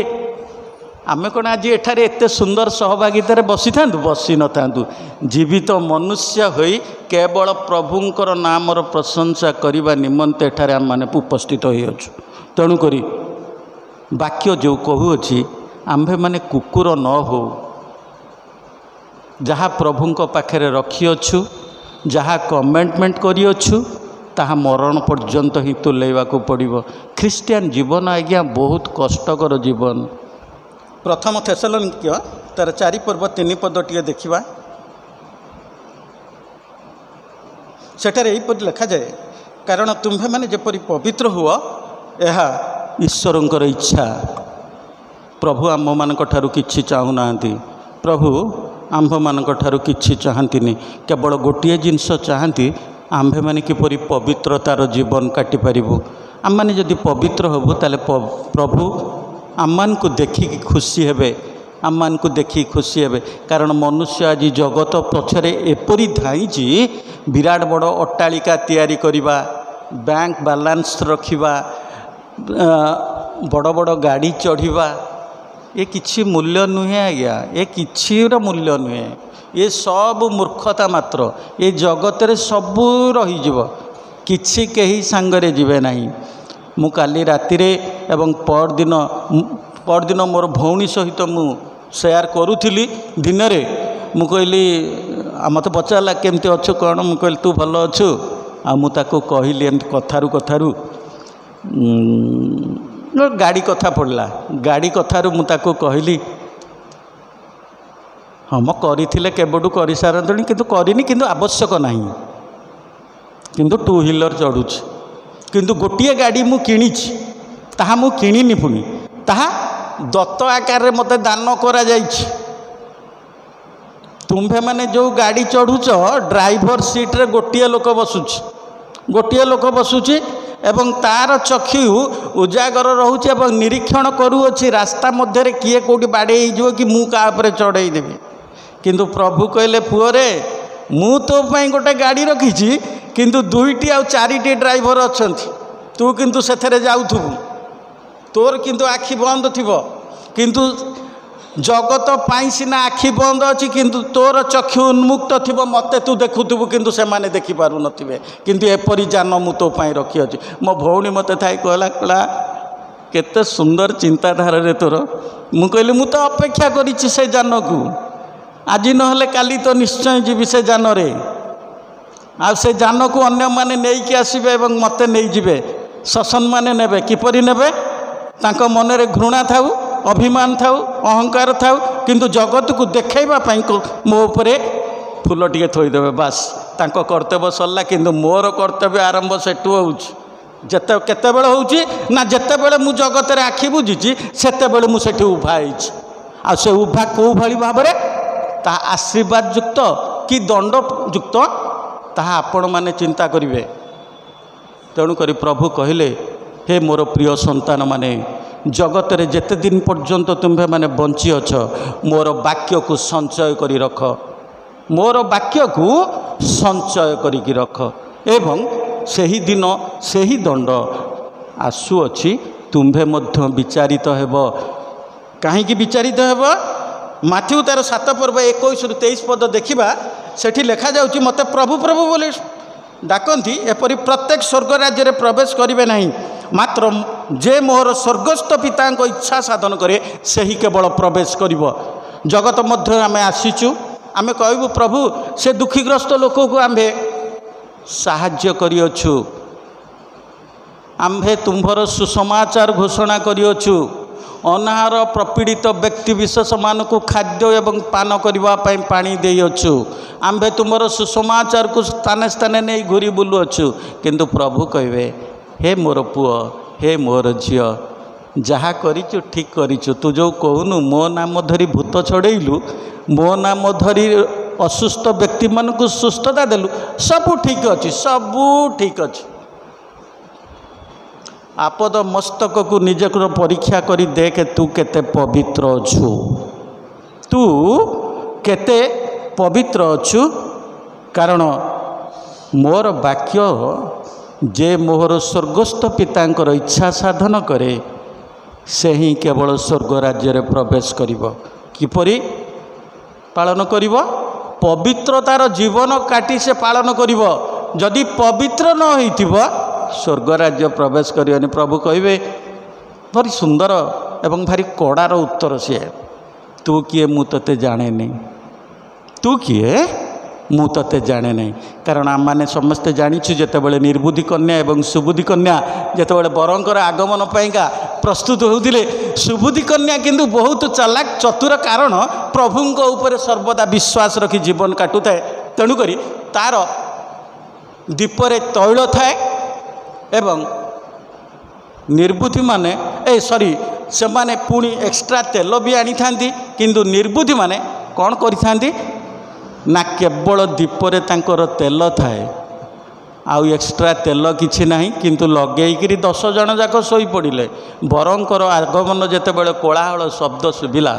आमे कोन आज एठारे एते सुंदर सहभागितारे बसी थांतु? बसी न थांतु। जीवित मनुष्य होई केवल प्रभुंकर नामर प्रशंसा करिबा निमंते एठारे आम माने उपस्थित होई अछु। तेणु करी वाक्य जो कहूअछि, आम्भे माने कुकुर न हो, जहाँ प्रभुंक पाखरे रखी अछु, जहाँ कमिटमेंट करी अछु, ताहा मरण पर्यंत ही तुलेवाकू पड़िबो। ख्रीस्टियान जीवन आज्ञा बहुत कष्टकर जीवन। प्रथम थेसलोनिके तार 4 पर्व 3 पद टिके देखिबा। सेठारे एहिपरि लिखा जाए, कारण तुम्भे माने जेपरि पवित्र हुओ एहा ईश्वरंकर इच्छा। प्रभु आम मानक ठारू किछि चाहू नाहंती। प्रभु आंभ मानक ठारू किछि चाहंतिनी, केवल गोटिए जिनस चाहंती, आंभे माने किपरि पवित्रतार जीवन काटि पारिबु। आम माने जदि पवित्र हबु ताले प्रभु आम को देखिकी खुशी हेबे, आम को देखी खुशी हेबे। कारण मनुष्य आज जगत पछरे एपरि धाइछि, विराट बड़ अट्टालिका तैयारी करिबा, बैंक बैलेंस रखिबा, बड़ बड़ गाड़ी चढ़िबा, ये किछि मूल्य नुहे आज्ञा, ये किछिर मूल्य नुहे। ये सब मूर्खता मात्र। ये जगत रे सबू रहीजिव, किछि केही सांगरे जिवे नाही। मु काली राति रे एवं परदिन मोर भौणी सहित मु शेयर करूथिली। दिन रे मु कहली, मते पचारला केमती अच्छु कौन, मु कहली तू भल अच्छु। आ मु ताको कहली एमती कथारू गाड़ी कथा पड़ला, गाड़ी कथारू मु ताको कहली हाँ म करिथिले केबडू करि सारंतणी, किंतु करिनी, किंतु आवश्यक नाही, किंतु 2 व्हीलर चढ़ुछि। किंतु गोटिए गाड़ी मु किनिछि, ताहा मु किनिनी, पुनी ताहा दत्त आकार रे मते दान करा जाइछि। तुम्भे माने जो गाड़ी चढ़ुछ, ड्राइवर सीट रे गोटिए लोक बसुछि, गोटिए लोक बसुछि एवं तार चक्षु उजागर रोचे और निरीक्षण करुच्छी रास्ता मध्य किए कौटी बाड़े हो कि मु का चढ़ई देवी। किंतु प्रभु कहले पुओ रे मु तो पाई गोटे गाड़ी रखी, किंतु 2टी आ 4टी ड्राइवर अच्छा, तू किंतु से जाऊथुबु, तोर किंतु आखि बंद थिबो, किंतु जगत पाई सिना आखि बंद अच्छी, किंतु तोर चक्षु उन्मुक्त थिबो, मते तू देखुथुबु किंतु से माने देखि पारु नथिबे। किंतु एपरि जान मु तो पाई रखी अछि। मो भौणी मते थाई कहला कहला केते सुंदर चिंताधारा रे तोर। मु कहली मु तो अपेक्षा करिछि से जान को, आज नहले काली तो निश्चय जीवि से जान रे। आ से जान को अन्य माने नेई के आसीबे एवं मते नेई जिबे, शसन माने नेबे। किपरि नेबे? तांको मन रे घृणा थाउ अभिमान थाउ अहंकार थाउ किंतु जगत को देखैबा पई मो उपरे फूल टिके थोईदेवे बास तांको कर्तव्य सरला किंतु मोर कर्तव्य आरंभ सेठू होउछि जेते केतेबेले होउछि ना जेतेबेले मु जगत रे आखि बुझिछि सेतेबेले मु सेठी उभा होइछि आ से उभा को भली भाबरे ता आशीर्वाद युक्त कि दंड युक्त ताहा आपण माने चिंता करिवे। तेणु करी प्रभु कहले हे मोर प्रिय संतान माने जगत रे जेते दिन पर्यंत तुम्भे माने बंची अछ मोर वाक्य को संचय करी रख मोर वाक्य को संचय करी रख एवं सही दिन सही दंड आसुअछि तुम्भे मध्य विचारित हेब कहीं विचारित हेब माथ्यू तार 7 पर्व 21-23 पद देखा सेठी लिखा जाउछि मते प्रभु प्रभु बोले डाकती एपरी प्रत्येक स्वर्ग राज्य रे प्रवेश करिवे नहीं मात्र जे मोहर स्वर्गस्थ पिता इच्छा साधन करे सही केवल प्रवेश करिवो। जगत मध्य आमे आसीचु आमे कहबू प्रभु से दुखीग्रस्त लोक को आम्भे साहाय्य करियछु आम्भे तुम्भर सुसमाचार घोषणा करियछु अनाहार प्रपीड़ित व्यक्ति विशेष मानक खाद्य एवं पान करने पानी देयछु आम्भे तुमर सुसमाचार को स्थाने स्थाने नहीं घूरी बुलुअछु किंतु प्रभु कहवे हे मोर पुओ हे मोर झियो जहा करिचु ठीक करिचु तू जो कहूनु मो नाम धरी भूत छड़ेलु मो नाम धरी असुस्थ व्यक्ति मानक सुस्थता देलु सबू ठीक अच्छी सबू ठीक अच्छी आपद मस्तक को निज परीक्षा करी देख तू केते पवित्र अछु तू केते पवित्र अछु कारण मोर वाक्य जे मोहर स्वर्गस्थ पितांकर इच्छा साधन करे से ही केवल स्वर्ग राज्य रे प्रवेश करिवो किपरि पालन करिवो पवित्रतार जीवन काटी से पालन करिवो जदि पवित्र न होइथिबो स्वर्ग राज्य प्रवेश करिवनि। प्रभु कहबे भारी सुंदर एवं भारी कड़ार उत्तर सी तू किए मु तते जाने नहीं तू किए मु तते जाने नहीं कारण आम मैंने समस्ते जानिछु जेतेबेले निर्बुद्धि कन्या एवं सुबुद्धि कन्या जेतेबेले बरंकर आगमन पाइका प्रस्तुत होउथिले सुबुद्धि कन्या किंतु बहुत चालाक चतुर कारण प्रभुंको ऊपर सर्वदा विश्वास रखी जीवन काटुଥାଏ तेणुकरी तार दीपरे तैल थाए एवं निर्बुद्धि माने से माने पुणी एक्स्ट्रा तेल भी आनी थांती किंतु निर्बुद्धि माने कौन करि थांती ना केवल दीपरे तांकर तेल थाए आउ एक्स्ट्रा तेल किछि नाही किंतु लगेइकरी 10 जन जाक सोई पड़िले बरंकर आगमन जेतेबेले कोलाहल शब्द सुबिला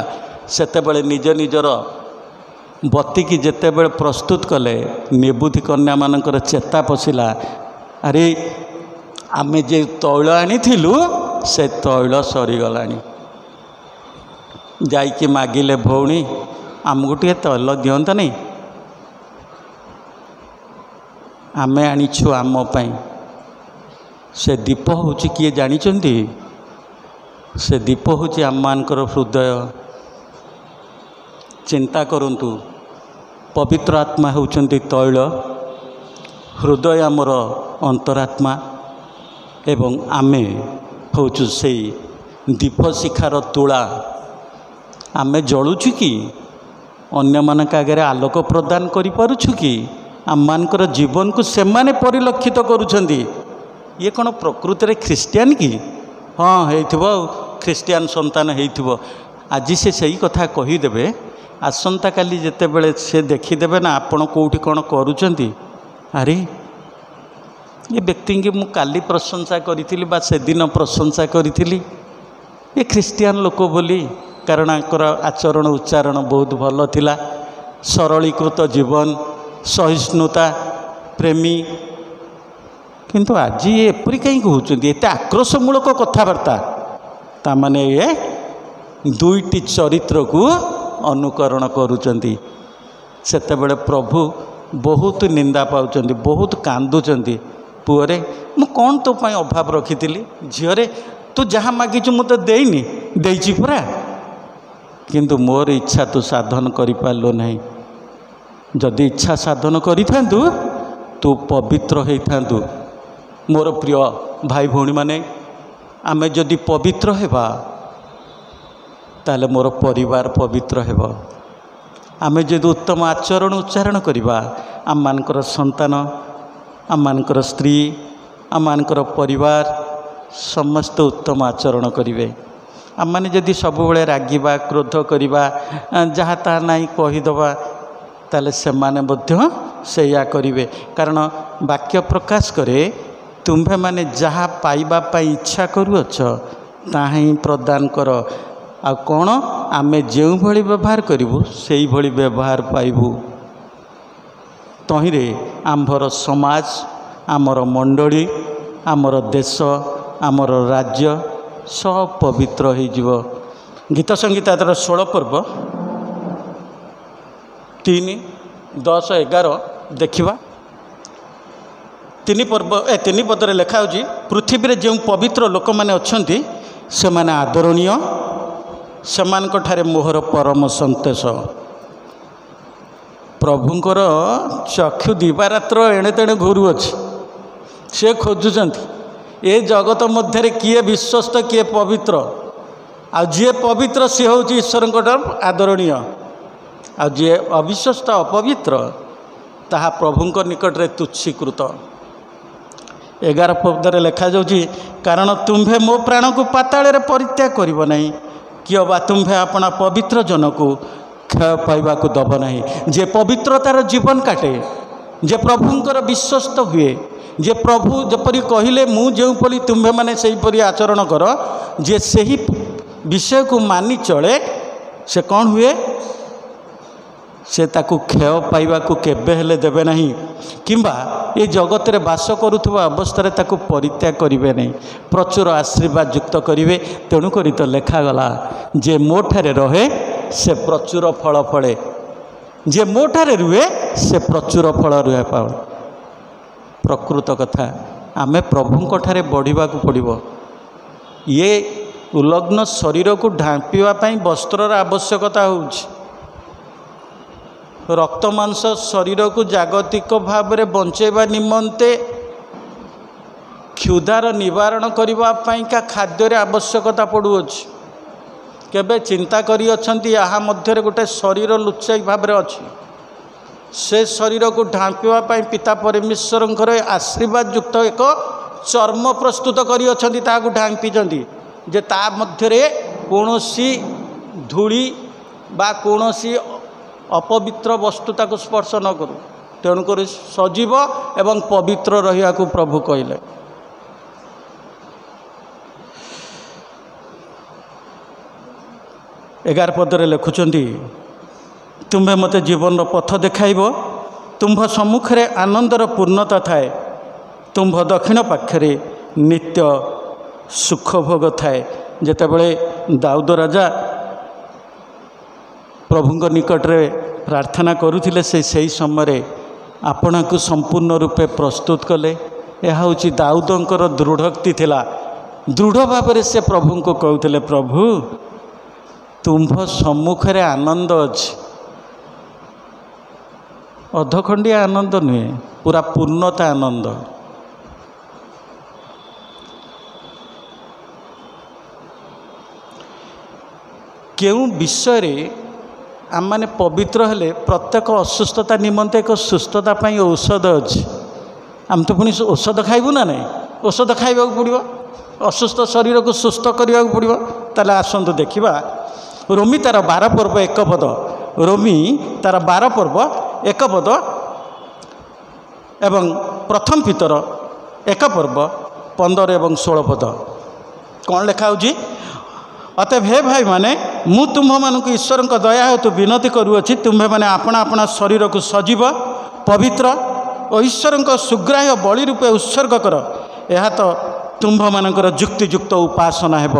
सेतेबेले निज निजर बत्ती की जेतेबेले प्रस्तुत कले निर्बुद्धि कन्या मानकर चेता पशिला अरे आमे जे तैल आनिथिलु से तैल सरीगलानी जाइकी मागिले भौणी आमको टे तैल दियंत नहीं आमे आनिछु आम पाई से दीप होची किए जानिचंती से दीप होची आम मानकर हृदय चिंता करंतु पवित्र आत्मा होचंती तैल हृदय आमर अंतरात्मा एवं आमे होचु से दीप शिखार तुला आमे जलुछु कि अन्य मानक आगे आलोक प्रदान करि पारुछु कि आम मानकर जीवन को से माने परिलक्षित करुछंती ये कौन प्रकृति रे ख्रीस्टियान कि हाँ हेइथिबो ख्रीस्टियान संतान हेइथिबो आज से सही कथा कहीदेवे आसंता काली जेतेबेले से देखीदेवे ना आपण कोठी कौन करुछंती अरे ये व्यक्ति की मु काली प्रशंसा करी बा से दिन प्रशंसा करी ये ख्रीस्टियान लोक बोली कारण आचरण उच्चारण बहुत भल थिला सरलीकृत जीवन सहिष्णुता प्रेमी किंतु आज ये एपरी कहीं कहते एत आक्रोशमूलक कथबार्ता ताने ये दुईटी चरित्र को अनुकरण करुचंती सेतेबेले प्रभु बहुत निंदा पाउचंती बहुत कांदुचंती पुअरे मु कौन तो पाई अभाव रखी झीरे तू जहाँ मागिचु मु तो देनी देइछि पूरा किंतु मोर इच्छा तू साधन करि पारलो नहीं जदि इच्छा साधन करिथांतु तू पवित्र होइथांतु। मोर प्रिय भाई भौणी माने आमे जदि पवित्र हेबा ताले मोर परिवार पवित्र हेब। आमे जदि उत्तम आचरण उच्चारण करिबा आम मानकर संतान आम मानकर स्त्री आम मानकर परिवार समस्त उत्तम आचरण करिवे। आम माने जदि सबुबले रागिबा क्रोध करिबा जहाँ ताहा नहीं कहीदबा ताले से माने मध्य सेया करिवे। कारण वाक्य प्रकाश करे तुम्भे माने जहाँ पाइबा पाई इच्छा करूअछ ताहा ही प्रदान कर। आ कौन आमे जो भली व्यवहार करिबु सेई भली व्यवहार पाइबु। तहिरे आम्भर समाज आमर मंडली आमर देश आमर राज्य सब पवित्र हो जीव। गीत संगीत 16 पर्व 3, 10, 11 देखिबा। 3 पदरे लिखा होची पृथ्वी रे जो पवित्र लोक माने अछंती से माने आदरणीय सेमानक ठारे मोहर परम संतोष। प्रभुंकर चक्षु दिवारात्र एणे तेणे घुरुअछि से खोजुचंती ए जगत मध्य किए विश्वस्त किए पवित्र आ जे पवित्र सी हूँ ईश्वर आदरणीय आ जे अविश्वस्त अपवित्र ताहा प्रभुंक निकट रे तुच्छीकृत। 11 पदरे लिखा जाउची कारण तुम्भे मो प्राण को पाताल रे परित्याग करिब नहीं कि बा तुम्भे अपना पवित्र जन को क्षय पाइबा को दब नहीं। जे पवित्रतार जीवन काटे जे प्रभुंकर विश्वस्त हुए जे प्रभु जपरी कहले मु जो परी तुम्भे माने सही परी आचरण कर जे सही विषय को मानि चले से कौन हुए से ताकू क्षय पाइबा को केबे हेले देबे नहीं किंबा ये जगत रे वास करुवा अवस्था रे ताकू परित्याग करिवे नहीं प्रचुर आशीर्वाद युक्त करिवे। तेणु करी तो लेखा गला जे मोठारे रहे से प्रचुर फल फले जे मोठारे रुहे से प्रचुर फल रुहे पाओ। प्रकृत कथा आमे प्रभुंक ठारे बढ़िबा को पड़िबो। ये उलग्न शरीर को ढांपिवा पाई वस्त्रर आवश्यकता होउछि। रक्त मांस शरीर को जागतिक भाव में बंचेबा निमंते क्षुधार निवारण करबा पाई का खाद्यर आवश्यकता पड़ुअछि। केबे चिंता करी अछंती आहा मध्य गोटे शरीर लुचाई भाव में अछि से शरीर को ढांपिवा पाई पिता परमेश्वर आशीर्वाद युक्त एक चर्म प्रस्तुत करी अछंती ताकू ढांपी जंती जे ता मध्य कौनसी धूली बा कौनसी अपवित्र वस्तुता को स्पर्श न करू। तेणुक सजीव एवं पवित्र रहिया को प्रभु कहले। एगार पदरे लिखुचंती तुम्हें मते जीवन पथ देखाइब तुम्भ सम्मुखें आनंदर पूर्णता थाए तुम्भ दक्षिण पाखरे नित्य सुख भोग थाए। जेतेबेले दाऊद राजा प्रभुंक निकट रे प्रार्थना करुथिले से सही समय आपना को संपूर्ण रूपे प्रस्तुत कले। यह हूँ दाऊदंकर दृढ़ोक्ति थिला। दृढ़ भाव से प्रभु को कहते प्रभु तुम्भ सम्मुखें आनंद अच्छी अधखंडिया आनंद नुहे पूरा पूर्णता आनंद। केउ विषय आम मैंने पवित्र हेले प्रत्येक असुस्थता निमंते एक सुस्थता पाई औषध अच्छी। आम तो पुणी औषध खाइबू ना नहीं औषध खाइबा पड़ो असुस्थ शरीर को सुस्थ करने को पड़ो। ताले आसतु देखा रोमी तार 12 पर्व 1 पद रोमी तार 12 पर्व 1 पद एवं प्रथम पितर 1 पर्व 15 एवं 16 पद कौन लिखा होची अतएव हे भाई माने मु तुम्भ मानक ईश्वर दया हेतु विनती करुअछि तुम्भे माने अपना अपना शरीर को सजीव पवित्र और ईश्वर सुग्राह्य बलि रूपे उत्सर्ग कर। यह तो तुम्भ मानकर जुक्तियुक्त उपासना हेब।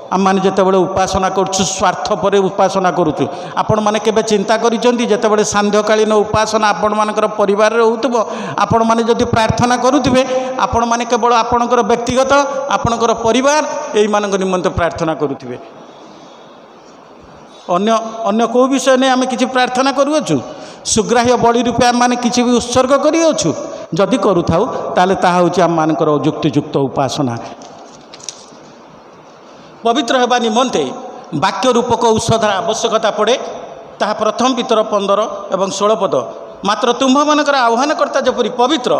आम मैंने जितेबाला उपासना करुँ स्वार्थ पर उपासना करुँ आपण मैंने केबे चिंता करिसेंती जेतेबाला सांध्यकालीन उपासना आपण मानकर परिवार रे होउतबो आपण माने जदि प्रार्थना करुथिबे आपण माने केवल आपणकर व्यक्तिगत आपणकर परिवार एई मानक निमंते प्रार्थना करुथिबे। अन्य अन्य को विषय नहीं आम किसी प्रार्थना करूँ सुग्राह्य बलि रूपे आम मैंने किसी भी उत्सर्ग करूँ जदि करूँ ताले ताहा होची आम मानकर जुक्तियुक्त उपासना। पवित्र हेबा निमंते ବାକ୍ୟ ରୂପକ ଔଷଧର ଆବଶ୍ୟକତା ପଡ଼େ, ତାହା ପ୍ରଥମ ପିତର 15 ଏବଂ 16 ପଦ। ମାତ୍ର ତୁମ୍ଭମାନଙ୍କର ଆହ୍ୱାନକର୍ତ୍ତା ଯେପରି ପବିତ୍ର,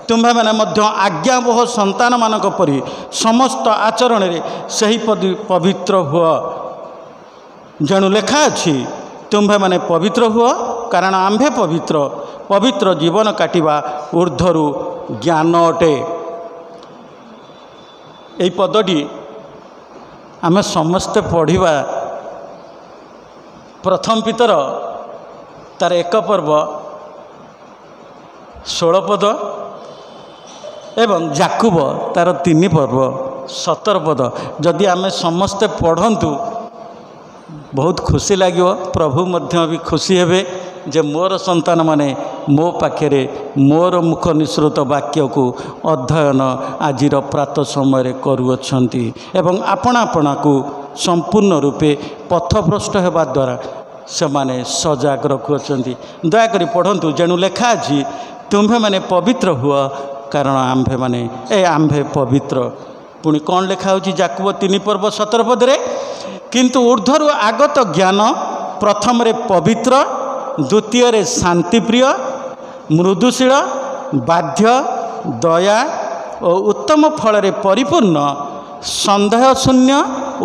ତୁମ୍ଭେମାନେ ମଧ୍ୟ ଆଜ୍ଞାବହ ସନ୍ତାନମାନଙ୍କ ପରି ସମସ୍ତ ଆଚରଣରେ ସେହିପରି ପବିତ୍ର ହୁଅ। ଯେଣୁ ଲେଖା ଅଛି, ତୁମ୍ଭେମାନେ ପବିତ୍ର ହୁଅ କାରଣ ଆମ୍ଭେ ପବିତ୍ର। ପବିତ୍ର ଜୀବନ କାଟିବା ଊର୍ଦ୍ଧ୍ୱରୁ ଜ୍ଞାନ ଅଟେ। ଏହି ପଦଟି ଆମେ ସମସ୍ତେ ପଢ଼ିବା। ପ୍ରଥମ ପିତର ତାର 1 ପର୍ବ 16 ପଦ ଏବଂ ଯାକୁବ ତାର 3 ପର୍ବ 17 ପଦ। ଯଦି ଆମେ ସମସ୍ତେ ପଢ଼ନ୍ତୁ ବହୁତ ଖୁସି ଲାଗିବ। ପ୍ରଭୁ ମଧ୍ୟ ବି ଖୁସି ହେବେ ଯେ ମୋର ସନ୍ତାନମାନେ ମୋ ପାଖରେ ମୋର ମୁଖ ନିଃସୃତ ବାକ୍ୟକୁ ଅଧ୍ୟୟନ ଆଜିର ପ୍ରାତଃ ସମୟରେ କରୁଅଛନ୍ତି ଏବଂ ଆପଣା ଆପଣାକୁ ସମ୍ପୂର୍ଣ୍ଣ ରୂପେ ପଥଭ୍ରଷ୍ଟ ହେବା ଦ୍ୱାରା ସେମାନେ ସଜାଗ ରଖୁଅଛନ୍ତି। ଦୟାକରି ପଢ଼ନ୍ତୁ, ଯେଣୁ ଲେଖା ଅଛି, ତୁମ୍ଭେମାନେ ପବିତ୍ର ହୁଅ କାରଣ ଆମ୍ଭେ ପବିତ୍ର। ପୁଣି କ'ଣ ଲେଖା ହେଉଛି ଯାକୁବ 3 ପର୍ବ 17 ପଦରେ, କିନ୍ତୁ ଊର୍ଦ୍ଧ୍ୱରୁ ଆଗତ ଜ୍ଞାନ ପ୍ରଥମରେ ପବିତ୍ର, ଦ୍ୱିତୀୟରେ ଶାନ୍ତିପ୍ରିୟ, ମୃଦୁଶୀଳ, ବାଧ୍ୟ, ଦୟା ଓ ଉତ୍ତମ ଫଳରେ ପରିପୂର୍ଣ୍ଣ, ସନ୍ଦେହଶୂନ୍ୟ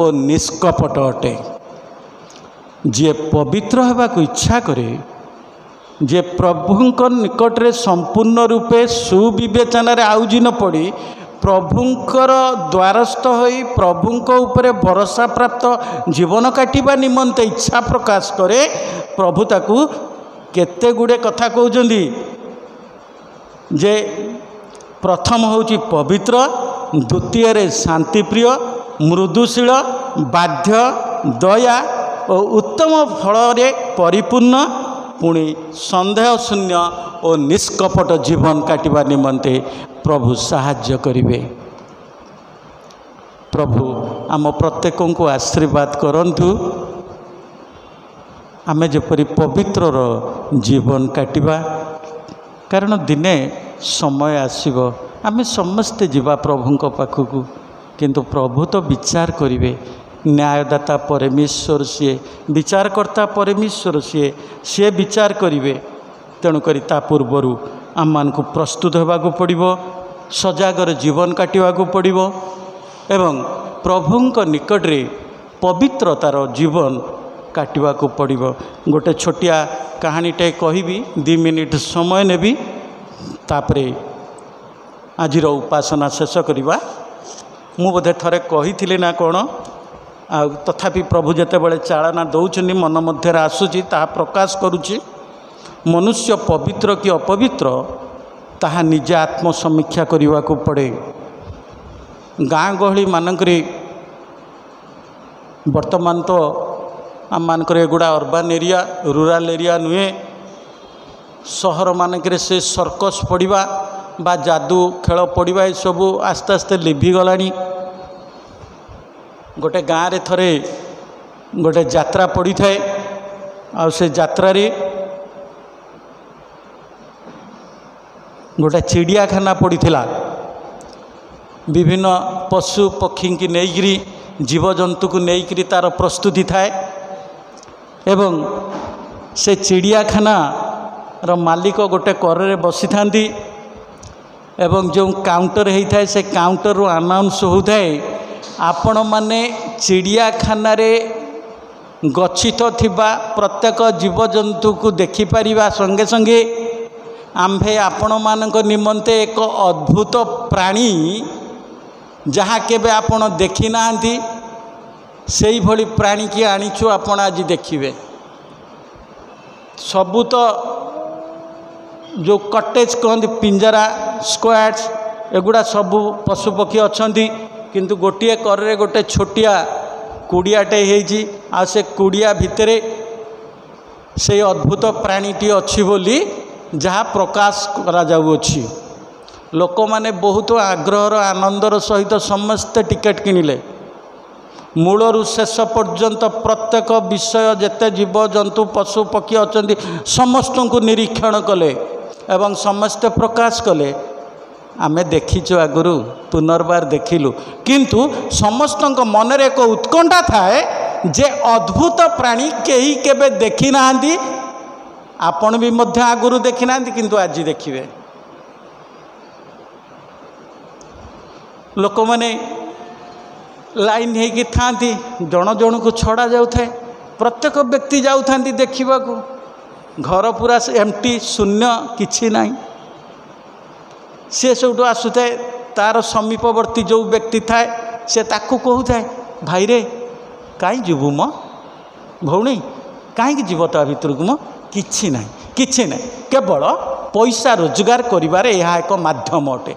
ଓ ନିଷ୍କପଟ ଅଟେ। ଯିଏ ପବିତ୍ର ହେବାକୁ ଇଚ୍ଛା କରେ, ଯିଏ ପ୍ରଭୁଙ୍କ ନିକଟରେ ସମ୍ପୂର୍ଣ୍ଣ ରୂପେ ସୁବିବେଚନାରେ ଆଉଜି ନ ପଡ଼ି ପ୍ରଭୁଙ୍କର ଦ୍ୱାରସ୍ଥ ହୋଇ ପ୍ରଭୁଙ୍କ ଉପରେ ଭରସା ପ୍ରାପ୍ତ ଜୀବନ କାଟିବା ନିମନ୍ତେ ଇଚ୍ଛା ପ୍ରକାଶ କରେ, ପ୍ରଭୁ ତାକୁ କେତେ ଗୁଡ଼ିଏ କଥା କହୁଛନ୍ତି ଯେ ପ୍ରଥମ ହେଉଛି ପବିତ୍ର, ଦ୍ୱିତୀୟରେ ଶାନ୍ତିପ୍ରିୟ, ମୃଦୁଶୀଳ, ବାଧ୍ୟ, ଦୟା ଓ ଉତ୍ତମ ଫଳରେ ପରିପୂର୍ଣ୍ଣ, ପୁଣି ସନ୍ଦେହ ଶୂନ୍ୟ ଓ ନିଷ୍କପଟ ଜୀବନ କାଟିବା ନିମନ୍ତେ ପ୍ରଭୁ ସାହାଯ୍ୟ କରିବେ। ପ୍ରଭୁ ଆମ ପ୍ରତ୍ୟେକଙ୍କୁ ଆଶୀର୍ବାଦ କରନ୍ତୁ। ଆମେ ଯେପରି ପବିତ୍ରର ଜୀବନ କାଟିବା, କାରଣ ଦିନେ ସମୟ ଆସିବ ଆମେ ସମସ୍ତେ ଯିବା ପ୍ରଭୁଙ୍କ ପାଖକୁ, କିନ୍ତୁ ପ୍ରଭୁ ତ ବିଚାର କରିବେ। ନ୍ୟାୟଦାତା ପରମେଶ୍ୱର ସିଏ, ବିଚାରକର୍ତ୍ତା ପରମେଶ୍ୱର ସିଏ ବିଚାର କରିବେ। ତେଣୁକରି ତା ପୂର୍ବରୁ ଆମମାନଙ୍କୁ ପ୍ରସ୍ତୁତ ହେବାକୁ ପଡ଼ିବ, ସଜାଗର ଜୀବନ କାଟିବାକୁ ପଡ଼ିବ ଏବଂ ପ୍ରଭୁଙ୍କ ନିକଟରେ ପବିତ୍ରତାର ଜୀବନ କାଟିବାକୁ ପଡ଼ିବ। ଗୋଟେ ଛୋଟିଆ କାହାଣୀଟେ କହିବି, 2 ମିନିଟ୍ ସମୟ ନେବି, ତାପରେ ଆଜିର ଉପାସନା ଶେଷ କରିବା। ମୁଁ ବୋଧେ ଥରେ କହିଥିଲି ନା କ'ଣ, ଆଉ ତଥାପି ପ୍ରଭୁ ଯେତେବେଳେ ଚାଳନା ଦେଉଛନ୍ତି ମନ ମଧ୍ୟରେ ଆସୁଛି, ତାହା ପ୍ରକାଶ କରୁଛି। ମନୁଷ୍ୟ ପବିତ୍ର କି ଅପବିତ୍ର ତାହା ନିଜେ ଆତ୍ମସମୀକ୍ଷା କରିବାକୁ ପଡ଼େ। ଗାଁ ଗହଳି ମାନଙ୍କରେ ବର୍ତ୍ତମାନ ତ ଆମମାନଙ୍କର ଏଗୁଡ଼ା ଅର୍ବାନ୍ ଏରିଆ, ରୁରାଲ୍ ଏରିଆ ନୁହେଁ। ସହର ମାନଙ୍କରେ ସେ ସର୍କସ୍ ପଡ଼ିବା ବା ଯାଦୁ ଖେଳ ପଡ଼ିବା ଏସବୁ ଆସ୍ତେ ଆସ୍ତେ ଲିଭିଗଲାଣି। ଗୋଟେ ଗାଁରେ ଥରେ ଗୋଟେ ଯାତ୍ରା ପଡ଼ିଥାଏ, ଆଉ ସେ ଯାତ୍ରାରେ ଗୋଟେ ଚିଡ଼ିଆଖାନା ପଡ଼ିଥିଲା। ବିଭିନ୍ନ ପଶୁ ପକ୍ଷୀଙ୍କି ନେଇକରି, ଜୀବଜନ୍ତୁକୁ ନେଇକରି ତା'ର ପ୍ରସ୍ତୁତି ଥାଏ ଏବଂ ସେ ଚିଡ଼ିଆଖାନାର ମାଲିକ ଗୋଟେ କରରେ ବସିଥାନ୍ତି ଏବଂ ଯେଉଁ କାଉଣ୍ଟର ହେଇଥାଏ ସେ କାଉଣ୍ଟରରୁ ଆନାଉନ୍ସ ହେଉଥାଏ, ଆପଣମାନେ ଚିଡ଼ିଆଖାନାରେ ଗଚ୍ଛିତ ଥିବା ପ୍ରତ୍ୟେକ ଜୀବଜନ୍ତୁକୁ ଦେଖିପାରିବା ସଙ୍ଗେ ସଙ୍ଗେ ଆମ୍ଭେ ଆପଣମାନଙ୍କ ନିମନ୍ତେ ଏକ ଅଦ୍ଭୁତ ପ୍ରାଣୀ ଯାହା କେବେ ଆପଣ ଦେଖି ନାହାନ୍ତି ସେଇଭଳି ପ୍ରାଣୀକି ଆଣିଛୁ, ଆପଣ ଆଜି ଦେଖିବେ। ସବୁ ତ ଯେଉଁ କଟେଜ୍ କହନ୍ତି, ପିଞ୍ଜରା, ସ୍କ୍ୱାଡ୍ସ, ଏଗୁଡ଼ା ସବୁ ପଶୁପକ୍ଷୀ ଅଛନ୍ତି, କିନ୍ତୁ ଗୋଟିଏ କରରେ ଗୋଟେ ଛୋଟିଆ କୁଡ଼ିଆଟେ ହେଇଛି, ଆଉ ସେ କୁଡ଼ିଆ ଭିତରେ ସେଇ ଅଦ୍ଭୁତ ପ୍ରାଣୀଟି ଅଛି ବୋଲି ଯାହା ପ୍ରକାଶ କରାଯାଉଅଛି। ଲୋକମାନେ ବହୁତ ଆଗ୍ରହର ଆନନ୍ଦର ସହିତ ସମସ୍ତେ ଟିକେଟ୍ କିଣିଲେ। ମୂଳରୁ ଶେଷ ପର୍ଯ୍ୟନ୍ତ ପ୍ରତ୍ୟେକ ବିଷୟ, ଯେତେ ଜୀବଜନ୍ତୁ ପଶୁ ପକ୍ଷୀ ଅଛନ୍ତି ସମସ୍ତଙ୍କୁ ନିରୀକ୍ଷଣ କଲେ ଏବଂ ସମସ୍ତେ ପ୍ରକାଶ କଲେ, ଆମେ ଦେଖିଛୁ ଆଗରୁ, ପୁନର୍ବାର ଦେଖିଲୁ, କିନ୍ତୁ ସମସ୍ତଙ୍କ ମନରେ ଏକ ଉତ୍କଣ୍ଠା ଥାଏ जे अद्भुत प्राणी कहीं केबे देखी नांदी आपण भी मध्य आगुरु देखी नांदी किंतु आज देखिए लोक माने लाइन होगी था जन जन को छड़ा जाऊ थाए प्रत्येक व्यक्ति जाऊ था देखा घर पूरा एमटी शून्य किछि नाही सी सब आसुए तार समीपवर्ती जो व्यक्ति थाए से ताकू कहू थाए भाई रे कहीं जीवु मो भौणी कहीं जीव ता भितर को मो किछि नाही केवल पैसा रोजगार करिबारे यह एक माध्यम अटे।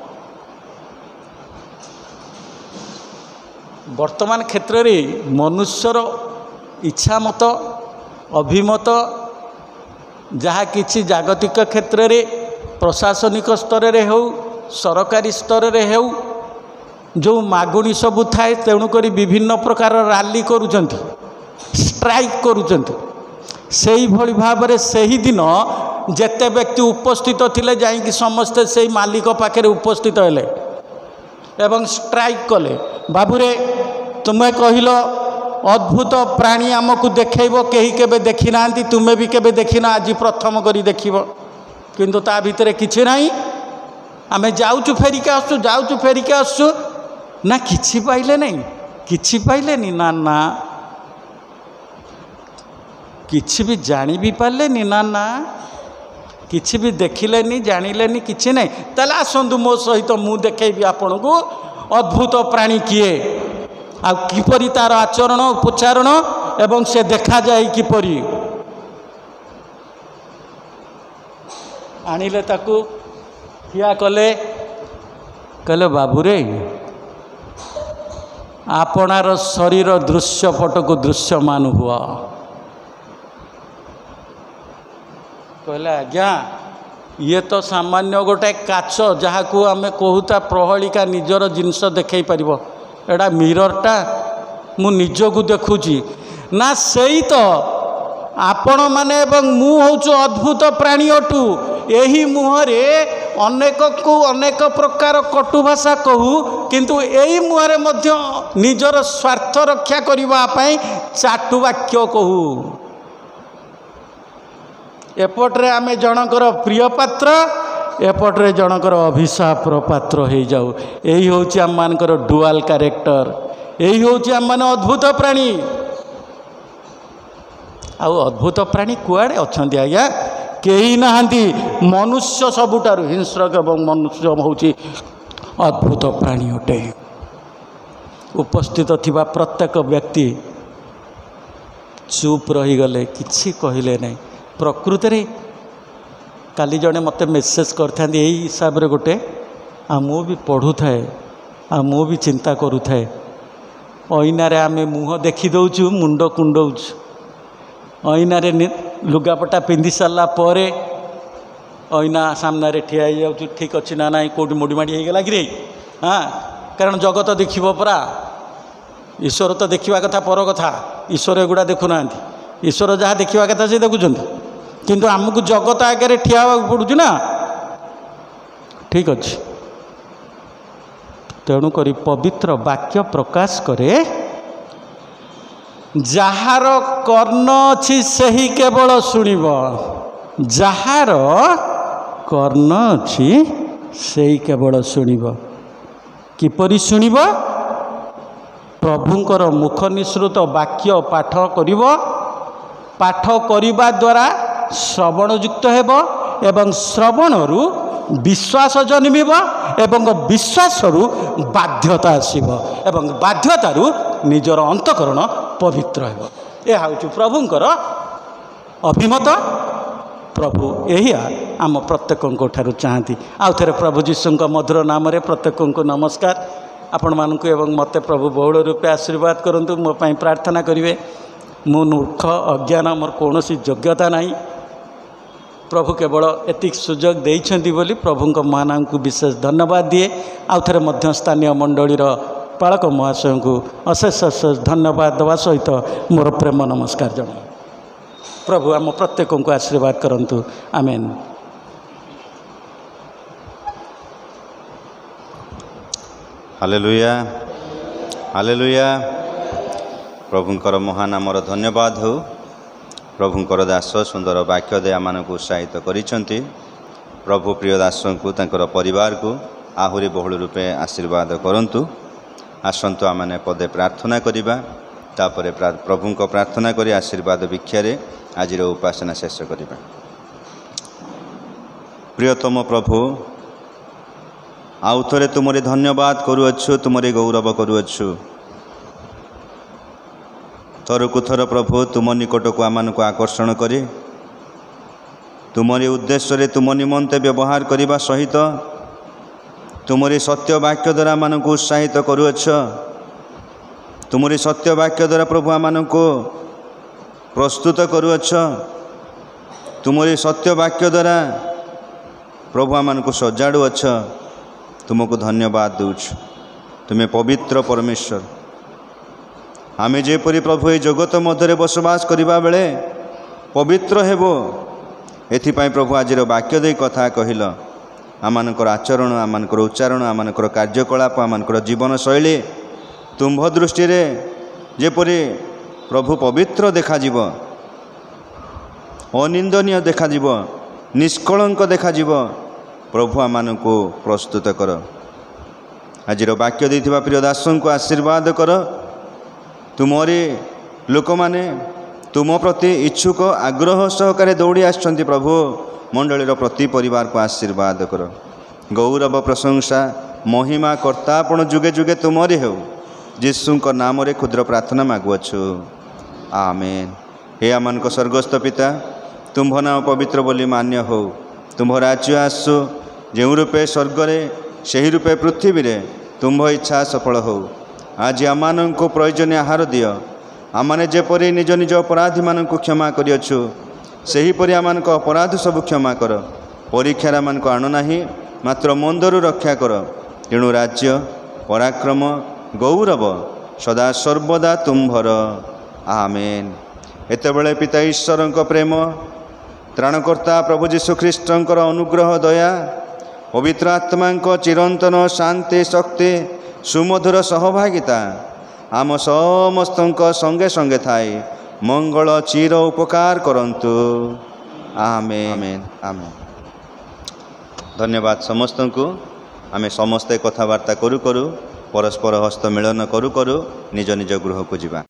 वर्तमान क्षेत्र में मनुष्यर इच्छा मत अभिमत जहाँ किछि जागतिक क्षेत्र में प्रशासनिक स्तर में हो सरकारी स्तर में हो जो मागुणी सबू थाए तेणुक विभिन्न प्रकार रैली करुचंती स्ट्राइक करुचंती सेही भली भाव में सही दिन जेते व्यक्ति उपस्थित थिले जाइकि समस्ते से मालिक पाखे उपस्थित हेले एवं स्ट्राइक कले बाबूरे तुम्हें कहल अद्भुत प्राणी आमको देखो कहीं केबे देखी ना तुम्हें भी केबे देखी ना आज प्रथम करी देखिब किंतु ता भितर किछि नाही आमे जाउचु फेरिके आसु जाउचु फेरिके आसु ना किछि पाइले नहीं किछि पाइले नी ना ना किछि भी जानी भी पारले नी ना ना किछि भी देखिलेनी जानिलेनी किछि नहीं ताले आसंतु मो सहित मु देखेबी आपन को अद्भुत प्राणी किए आ किपरि तार आचरण उपचारण एवं से देखा जाए किपरि आनिले ताकू ठिया कले कहले बाबू रे आपनार शरीर दृश्यपट को दृश्यमान हुआ कहले आज्ञा ये तो सामान्य गोटे काच जहाँ को आम कहूता प्रहलिका निजर जिनस देखई पारिबो एडा मिररटा मु निजको देखुची ना सही तो आपण माने एवं मु होचु अद्भुत प्राणी अटू यही मुहरे अनेक को अनेक प्रकार कटु भाषा कहू किंतु यही मुहरे मध्य निजर स्वार्थ रक्षा करबा पई चाटु वाक्य कहू एपट्रे आमे जनकर प्रिय पात्र एपट्रे जनकर अभिशापर पात्र हो जाऊ यही होची आम मानकर डुआल कैरेक्टर यही होची आम माने अद्भुत प्राणी आउ अद्भुत प्राणी कुआड़े अच्छे आज्ञा कहीं नहांती मनुष्य सबुठारु हिंस्रक एवं मनुष्य होची अद्भुत प्राणी अटे उपस्थित थिबा प्रत्येक व्यक्ति चुप रहीगले किछि कहले नहीं प्रकृति रे काली जड़े मत मेसेज करते यही हिसाब रे गोटे आ मु भी पढ़ू थाए आ मु भी चिंता करू थाए अइनारे आमे मुह देखी दउछु मुंड कुंडउछु अइनारे लुगापटा पिंधि सारा पर अइना सामने ठिया जाऊँ ठीक अच्छी ना ना कौटी मोड़ीमाड़ी होगला कि हाँ कारण जगत देखिब परा ईश्वर तो देखा कथा पर कथा ईश्वर एगुड़ा देखुना ईश्वर जहाँ देखा कथा से देखुं किंतु आमको जगत आगे ठिया पड़ू ना ठीक अच्छे तेणुक पवित्र वाक्य प्रकाश करे जार कर्ण अच्छी सही केवल शुणिब जार कर्ण अच्छी सही केवल शुणिब किपरि शुणिब प्रभुंकर मुख निसृत वाक्य पाठ करिब पाठ करिबा द्वारा श्रवणयुक्त हेब एवं श्रवणरू विश्वास जन्मिब एवं विश्वासरू बाध्यता आसिब एवं बाध्यतारू निजर अंतकरण पवित्र हेब यह हूँ प्रभुंकर अभिमत प्रभु यही आम प्रत्येक ठारू चाहती आउ थे प्रभु जीशु मधुर नाम रे प्रत्येक नमस्कार आपण मानक एवं मत प्रभु बहुल रूपे आशीर्वाद करंतु मो पई प्रार्थना करिवे मु मूर्ख अज्ञान मोर कौन योग्यता नहीं प्रभु केवल एतिक सुजोग देइछंती बोली प्रभुंक महानाम को विशेष धन्यवाद दिए आउ थे मध्य स्थानीय मंडलीर पालक महाशय को अशेष अशेष धन्यवाद देवा सहित मोर प्रेम नमस्कार जन प्रभु आम प्रत्येक को आशीर्वाद करंतु आमेन। Hallelujah hallelujah. प्रभुंकर महानामर धन्यवाद हो। प्रभुंकर दास सुंदर वाक्य दे आमानकु उत्साहित करिसेंती। प्रभु प्रिय दास को तांकर परिवार को आहुरी बहुल रूपे आशीर्वाद करंतु। आसंतु आमने पदे प्रार्थना करिबा, तापरे प्रभुंक प्रार्थना करी आशीर्वाद भिक्षारे आजिर उपासना शेष करिबा। प्रियतम प्रभु, आउ थरे तुमरे धन्यवाद करुअछु, तुमरे गौरव करुअछु। थरकु थर प्रभु तुम निकट को आमानकु आकर्षण करी तुमरी उद्देश्य तुम निमंते व्यवहार करने सहित तुमरी सत्य वाक्य द्वारा आमानकु उत्साहित करुअछ। तुमरी सत्य वाक्य द्वारा प्रभु आमानकु प्रस्तुत करुअछ। तुमरी सत्य वाक्य द्वारा प्रभु आमानकु सजाड़ुअछ। तुमको धन्यवाद दूछ। तुम्हें पवित्र परमेश्वर। आमे जेपरी प्रभु ये जगत मध्य बसवास करबा बेले पवित्र हेबो, एथिपाई प्रभु आज वाक्य दे कथा कहिल। आमानकर आचरण, आमानकर उच्चारण, आमानकर कार्यकलाप, आमानकर जीवन शैली तुम्भ दृष्टि रे जेपरी प्रभु पवित्र देखाजिब, अनिंदनीय देखाजिब, निष्कलंक देखाजिब, प्रभु आमानकु प्रस्तुत कर। आज वाक्य देथिबा प्रिय दासों को आशीर्वाद कर। तुमरी लोक माने तुम प्रति इच्छुक आग्रह सहकारे दौड़ी आछंती प्रभु। मंडलीर प्रति परिवार को आशीर्वाद कर। गौरव प्रशंसा महिमा कर्तापण जुगे जुगे तुमरी हो। जीशुंक नाम रे क्षुद्र प्रार्थना मागुअछु, आमेन। हे आमानक स्वर्गस्थ पिता, तुम्भ नाम पवित्र बोली मान्य हो। तुम्भ राज्य आसु, जो रूपे स्वर्गरे सही रूपे पृथ्वी रे तुम्भ इच्छा सफल हो। आज आमानंको प्रयोजन आहार दियो। आमाने जेपरी निज निज अपराधी मानक क्षमा करियछु, सेहीपरि आमानक अपराध सब क्षमा कर। परीक्षार आमानक आण नाही, मात्र मंदरु रक्षा कर। तेणु राज्य, पराक्रम, गौरव सदा सर्वदा तुम्भर, आमेन। एतेबेले पिता ईश्वरंक प्रेम, त्राणकर्ता प्रभु जीशु ख्रीष्टंकर अनुग्रह दया, पवित्र आत्मांक चिरंतन शांति शक्ति सुमधुर सहभागिता आम समस्तंक संगे संगे थाई मंगल चिर उपकार करंतु, आमेन आमेन। धन्यवाद समस्त को। आमे समस्ते कथबार्ता करू करू परस्पर हस्त मिलन करू करू निज निज गृह को जीवा।